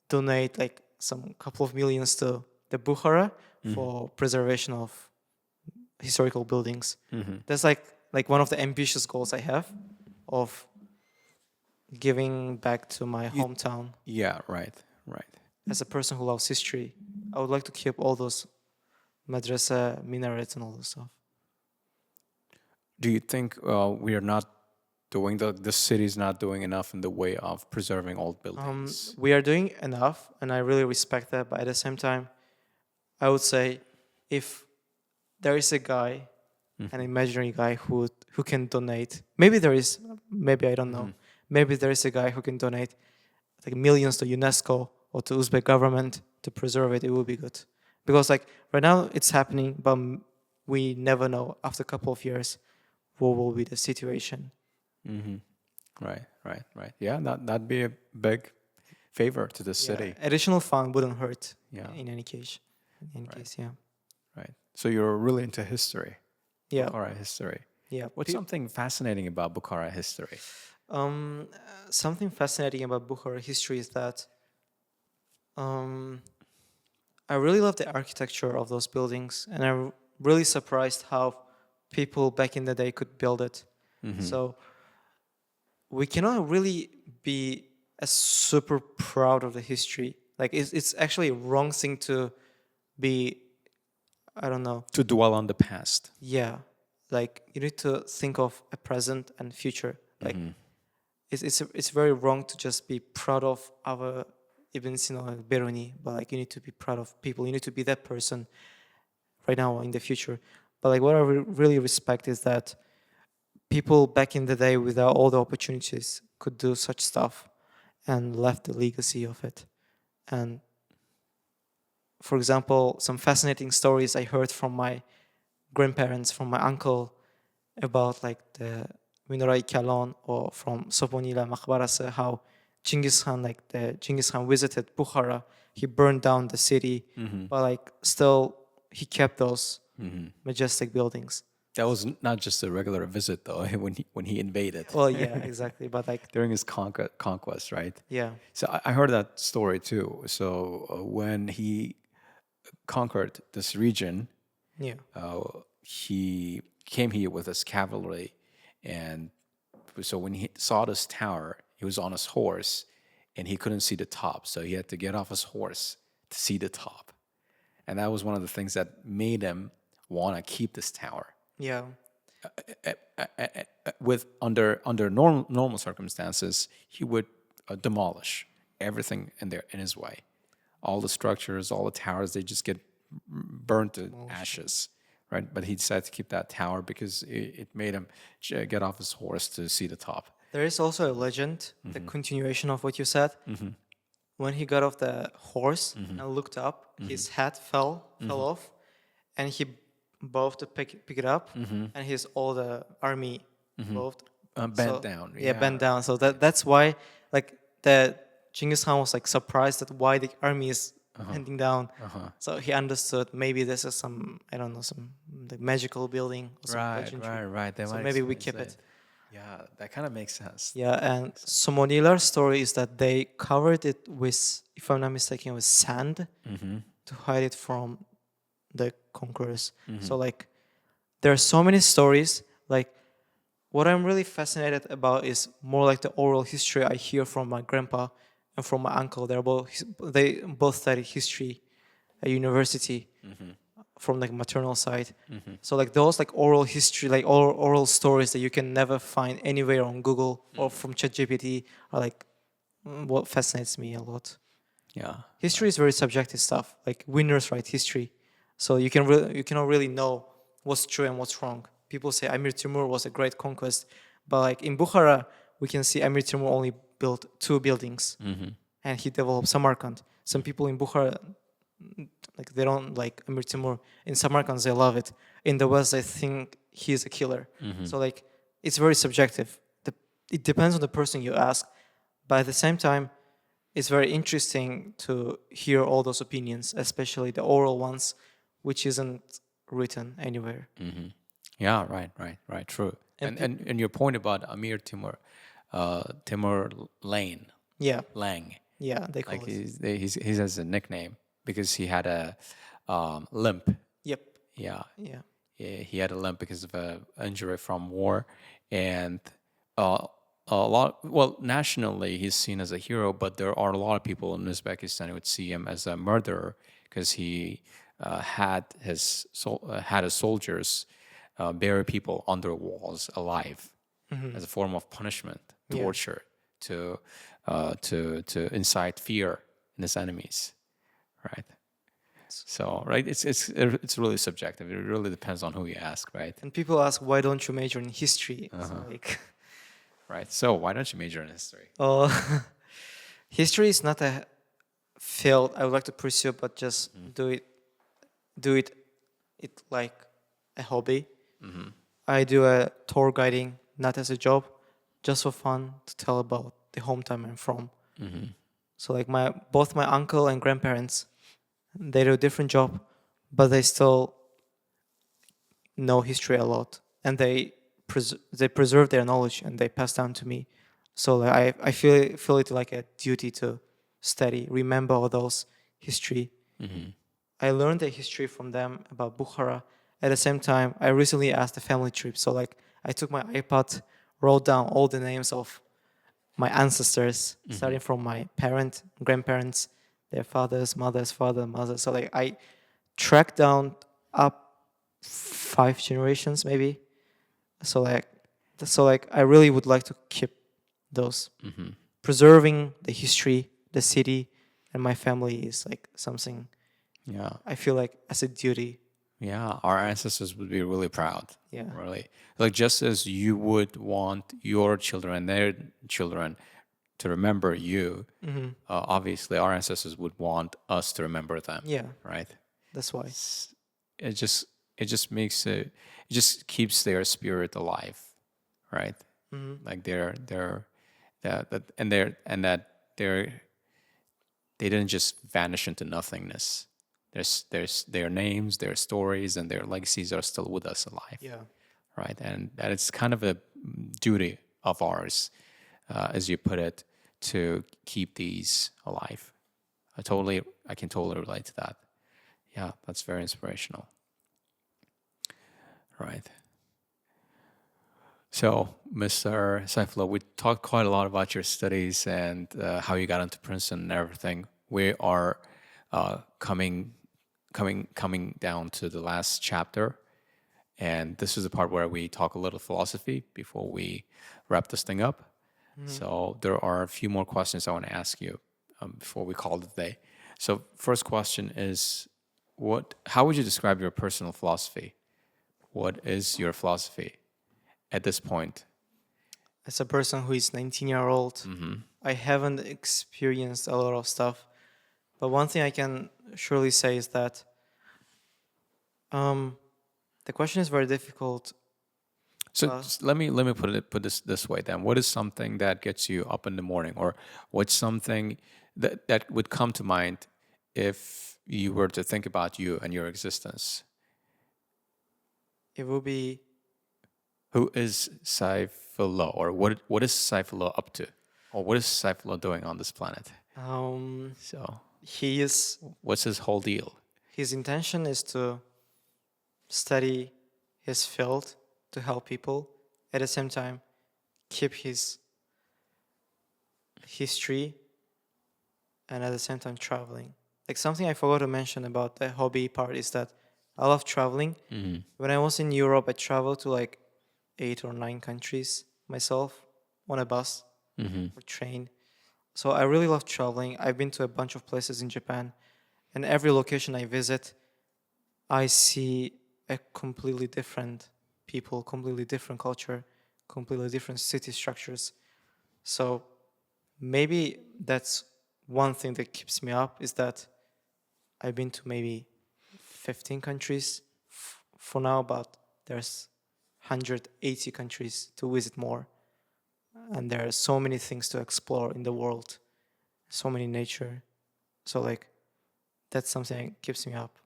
donate like some couple of millions to the Bukhara for preservation of historical buildings. That's like one of the ambitious goals I have of giving back to my hometown. Yeah. Right. Right. As a person who loves history, I would like to keep all those madrasa minarets and all this stuff. Do you think we are not doing the city's not doing enough in the way of preserving old buildings? We are doing enough, and I really respect that. But at the same time, I would say if there is a guy, an imaginary guy who can donate, maybe there is, maybe I don't know, maybe there is a guy who can donate like millions to UNESCO or to Uzbek government to preserve it, it would be good. Because like right now it's happening, but we never know after a couple of years what will be the situation. Right, right, right. Yeah, that'd be a big favor to the city. Additional fund wouldn't hurt. Yeah. In any case. Yeah. Right. So you're really into history. Yeah. Bukhara history. Yeah. What's something fascinating about Bukhara history? Something fascinating about Bukhara history is that I really love the architecture of those buildings, and I'm really surprised how people back in the day could build it. So we cannot really be super proud of the history. Like it's actually a wrong thing to be, I don't know. To dwell on the past. Yeah, like you need to think of a present and future. Like it's very wrong to just be proud of our even like Beruni, but like you need to be proud of people. You need to be that person right now or in the future. But like what I really respect is that people back in the day without all the opportunities could do such stuff and left the legacy of it. And for example, some fascinating stories I heard from my grandparents, from my uncle, about like the Minorai Kalon or from Soponila Makbarase, how Genghis Khan, like the Genghis Khan visited Bukhara, he burned down the city, but like still he kept those majestic buildings. That was not just a regular visit though. When he invaded. Well, yeah, exactly. But like During his conquest, right? yeah, So I heard that story too. So when he conquered this region, yeah, he came here with his cavalry, and so when he saw this tower, he was on his horse, and he couldn't see the top, so he had to get off his horse to see the top, and that was one of the things that made him want to keep this tower. yeah, With under normal circumstances, he would demolish everything in his way. All the structures, all the towers, they just get burnt to ashes, right? But he decided to keep that tower because it made him get off his horse to see the top. There is also a legend, the continuation of what you said. When he got off the horse and looked up, his hat fell off, and he both to pick it up, and his all the army both Bent down. Yeah, bent down. So that's why like the Genghis Khan was like surprised at why the army is bending down. So he understood maybe this is some, I don't know, some the magical building or some legendary. Right. That So might maybe we explain keep that. it. Yeah, that kind of makes sense. Yeah, and Somonilar's story is that they covered it with, if I'm not mistaken, with sand to hide it from the conquerors. So like there are so many stories. Like what I'm really fascinated about is more like the oral history I hear from my grandpa and from my uncle. They both studied history at university from like maternal side. So like those like oral history, like oral stories that you can never find anywhere on Google or from ChatGPT are like what fascinates me a lot. Yeah. History is very subjective stuff. Like winners write history, so you cannot really know what's true and what's wrong. People say Amir Timur was a great conquest, but like in Bukhara, we can see Amir Timur only built 2 buildings, and he developed Samarkand. Some people in Bukhara, like they don't like Amir Timur. In Samarkand, they love it. In the West, they think he's a killer. So like it's very subjective. It depends on the person you ask, but at the same time, it's very interesting to hear all those opinions, especially the oral ones, which isn't written anywhere. Yeah, right, true. And your point about Amir Timur, Timur Lane, Yeah, Lang, yeah, they call like it. he has a nickname because he had a limp. Yep. Yeah, Yeah. he had a limp because of a injury from war, and a lot. Well, nationally, he's seen as a hero, but there are a lot of people in Uzbekistan who would see him as a murderer because he had his soldiers bury people under walls alive as a form of punishment, torture, to incite fear in his enemies, right? So, right, it's really subjective. It really depends on who you ask, right? And people ask, why don't you major in history? It's like, Right. So, why don't you major in history? history is not a field I would like to pursue, but just do it like a hobby. I do a tour guiding, not as a job, just for fun to tell about the hometown I'm from. So like both my uncle and grandparents, they do a different job, but they still know history a lot, and they preserve their knowledge and they pass down to me. So like, I feel it like a duty to study, remember all those history. I learned the history from them about Bukhara. At the same time, I recently asked a family trip. So like I took my iPad, wrote down all the names of my ancestors, starting from my grandparents, their fathers, mothers, father, mother. So like I track down up 5 generations maybe. So like I really would like to keep those. Preserving the history, the city, and my family is like something Yeah. I feel like as a duty. Yeah, our ancestors would be really proud. Yeah. Really. Like just as you would want your children and their children to remember you, obviously our ancestors would want us to remember them. Yeah, Right? that's why. It just makes it just keeps their spirit alive, right? Like they're they didn't just vanish into nothingness. There's their names, their stories, and their legacies are still with us alive. Yeah. Right, and that it's kind of a duty of ours, as you put it, to keep these alive. I can totally relate to that. Yeah, that's very inspirational. Right. So, Mr. Sayfullo, we talked quite a lot about your studies and how you got into Princeton and everything. We are coming down to the last chapter, and this is the part where we talk a little philosophy before we wrap this thing up. So there are a few more questions I want to ask you before we call it a day. So first question is, how would you describe your personal philosophy? What is your philosophy at this point? As a person who is 19-year-old, I haven't experienced a lot of stuff. But one thing I can surely say is that the question is very difficult. So let me put this way then. What is something that gets you up in the morning, or what's something that would come to mind if you were to think about you and your existence? It will be Who is Sayfullo, or what is Sayfullo up to, or what is Sayfullo doing on this planet? So what's his whole deal? his intention is to study his field, to help people, at the same time keep his history, and at the same time traveling. Like something I forgot to mention about the hobby part is that I love traveling. When I was in Europe, I traveled to like 8 or 9 countries myself on a bus or train. So I really love traveling. I've been to a bunch of places in Japan, and every location I visit, I see a completely different people, completely different culture, completely different city structures. So maybe that's one thing that keeps me up, is that I've been to maybe 15 countries for now, but there's 180 countries to visit more. And there are so many things to explore in the world, so many nature. So like that's something that keeps me up,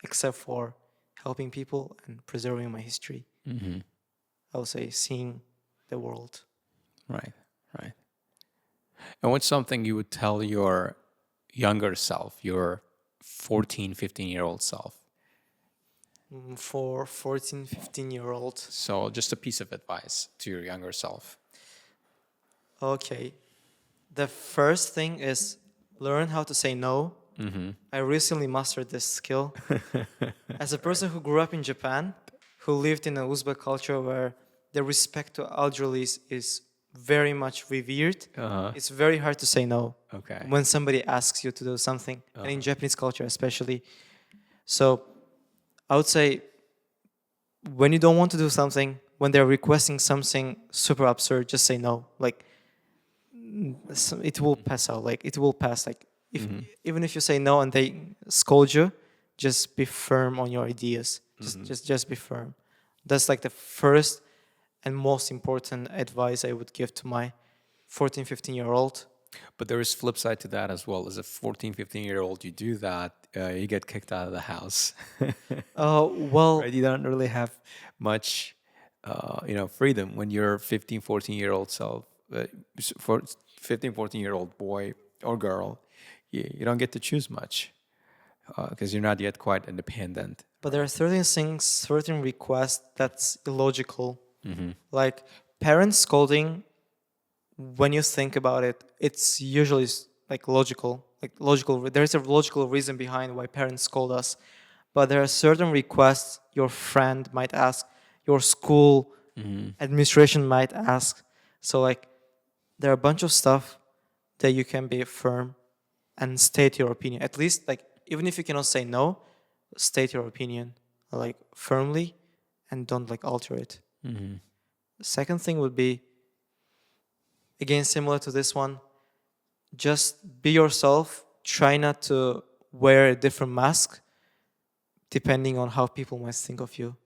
except for helping people and preserving my history. I would say seeing the world. Right, right. And what's something you would tell your younger self, your 14, 15-year-old self? For 14, 15-year-old. So just a piece of advice to your younger self. Okay. The first thing is learn how to say no. I recently mastered this skill. As a person who grew up in Japan, who lived in an Uzbek culture where the respect to elderly is very much revered, it's very hard to say no when somebody asks you to do something, and in Japanese culture especially. So I would say when you don't want to do something, when they're requesting something super absurd, just say no. Like it will pass out. Like it will pass. Like even if you say no and they scold you, just be firm on your ideas. Just be firm. That's like the first and most important advice I would give to my 14, 15-year-old. But there is flip side to that as well. As a 14, 15-year-old, you do that, you get kicked out of the house. Well, Right? You don't really have much, freedom when you're 15, 14-year-old self. For 15, 14-year-old boy or girl, you don't get to choose much because you're not yet quite independent. but there are certain things, certain requests that's illogical. Like parents scolding, when you think about it, it's usually like logical. Like logical, there's a logical reason behind why parents scold us. but there are certain requests your friend might ask, your school administration might ask. So like there are a bunch of stuff that you can be firm and state your opinion. At least like even if you cannot say no, state your opinion like firmly and don't like alter it. Mm-hmm. The second thing would be, again similar to this one, just be yourself. Try not to wear a different mask depending on how people might think of you.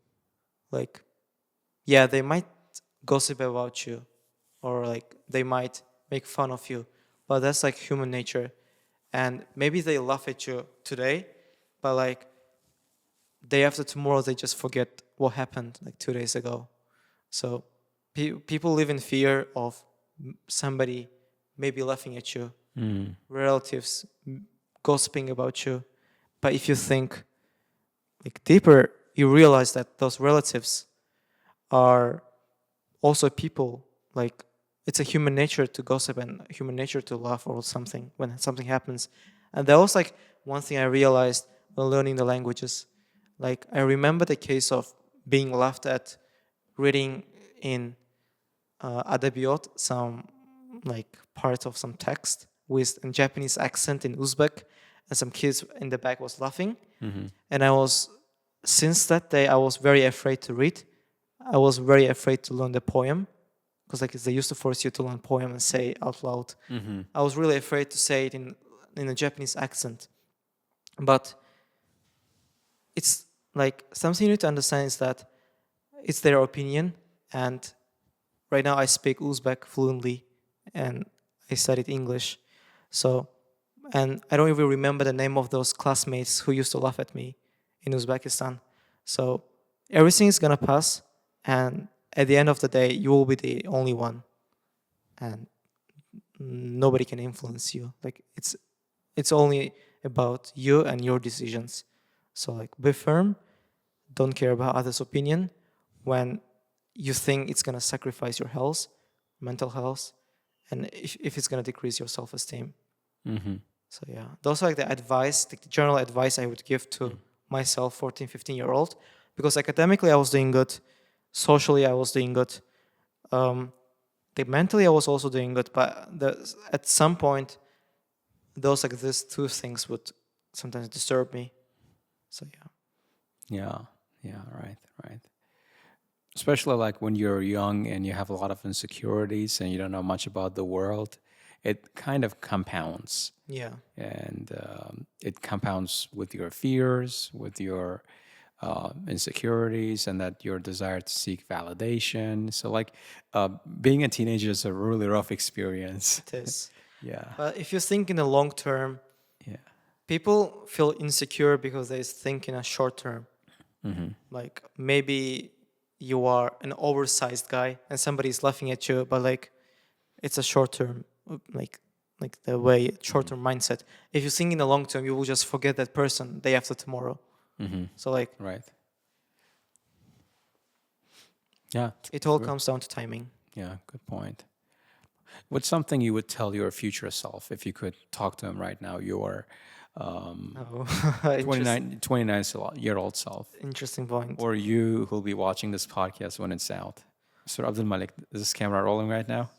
Like, yeah, they might gossip about you or like they might make fun of you, but that's like human nature. And maybe they laugh at you today, but like day after tomorrow they just forget what happened like 2 days ago. So people live in fear of somebody maybe laughing at you, relatives gossiping about you. But if you think like deeper, you realize that those relatives are also people. Like it's a human nature to gossip and human nature to laugh or something when something happens. And that was like one thing I realized when learning the languages. Like I remember the case of being laughed at reading in adabiyot some like part of some text with a Japanese accent in Uzbek, and some kids in the back was laughing. And I was, since that day, I was very afraid to read. I was very afraid to learn the poem because like they used to force you to learn poem and say out loud. I was really afraid to say it in a Japanese accent. But it's like something you need to understand is that it's their opinion, and right now I speak Uzbek fluently and I studied English. So, and I don't even remember the name of those classmates who used to laugh at me in Uzbekistan. So everything is gonna pass, and at the end of the day, you will be the only one, and nobody can influence you. Like it's only about you and your decisions. So like be firm, don't care about others' opinion when you think it's gonna sacrifice your health, mental health, and if it's gonna decrease your self-esteem. So yeah, those are like the advice, the general advice I would give to myself, 14, 15-year-old, because academically I was doing good, socially I was doing good, mentally I was also doing good, but at some point, those like these two things would sometimes disturb me. So yeah. Yeah, right. Especially like when you're young and you have a lot of insecurities and you don't know much about the world, it kind of compounds. Yeah. And it compounds with your fears, with your insecurities, and that your desire to seek validation. So like being a teenager is a really rough experience. It is. Yeah. But if you think in the long term, Yeah. people feel insecure because they think in a short term. Like maybe you are an oversized guy and somebody's laughing at you, but like it's a short term, like the way short term mindset. If you think in the long term, you will just forget that person day after tomorrow. So like Right. Yeah. it all comes down to timing. Yeah, good point. What's something you would tell your future self if you could talk to him right now, your Oh, 29-year-old self, interesting point. or you who'll be watching this podcast when it's out? So Abdul Malik, is this camera rolling right now?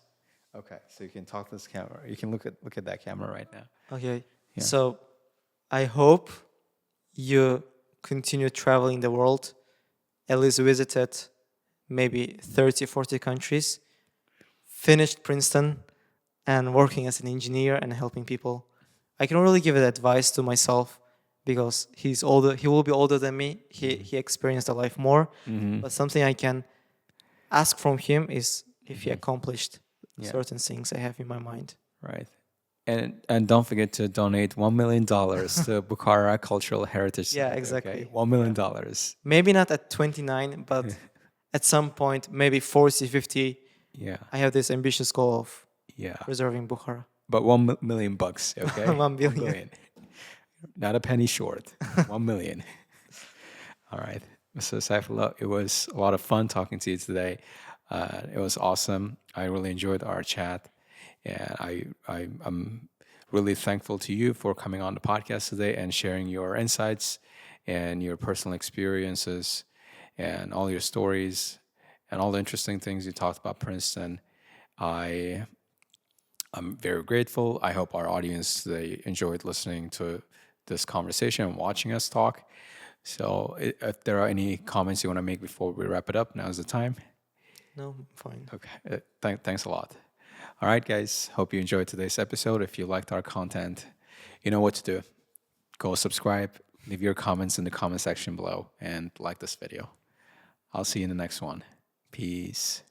Okay, so you can talk to this camera. You can look at that camera right now. Okay. Yeah. So I hope you continue traveling the world, at least visited maybe 30, 40 countries, finished Princeton, and working as an engineer and helping people. I can really give advice to myself because he's older. He will be older than me. He experienced the life more. But something I can ask from him is if he accomplished certain things I have in my mind. Right. And don't forget to donate $1 million to Bukhara Cultural Heritage Center. Yeah, exactly. Okay? $1 million. Maybe not at 29, but at some point, maybe 40, 50. Yeah. I have this ambitious goal of Yeah. preserving Bukhara. But $1 million, okay? 1 billion. Not a penny short. 1 million. All right. Mr. Sayfullo, it was a lot of fun talking to you today. It was awesome. I really enjoyed our chat. And I'm really thankful to you for coming on the podcast today and sharing your insights and your personal experiences and all your stories and all the interesting things you talked about Princeton. I'm very grateful. I hope our audience, they enjoyed listening to this conversation and watching us talk. So if there are any comments you want to make before we wrap it up, now's the time. No, fine. Okay. Thanks a lot. All right, guys. Hope you enjoyed today's episode. If you liked our content, you know what to do. Go subscribe, leave your comments in the comment section below, and like this video. I'll see you in the next one. Peace.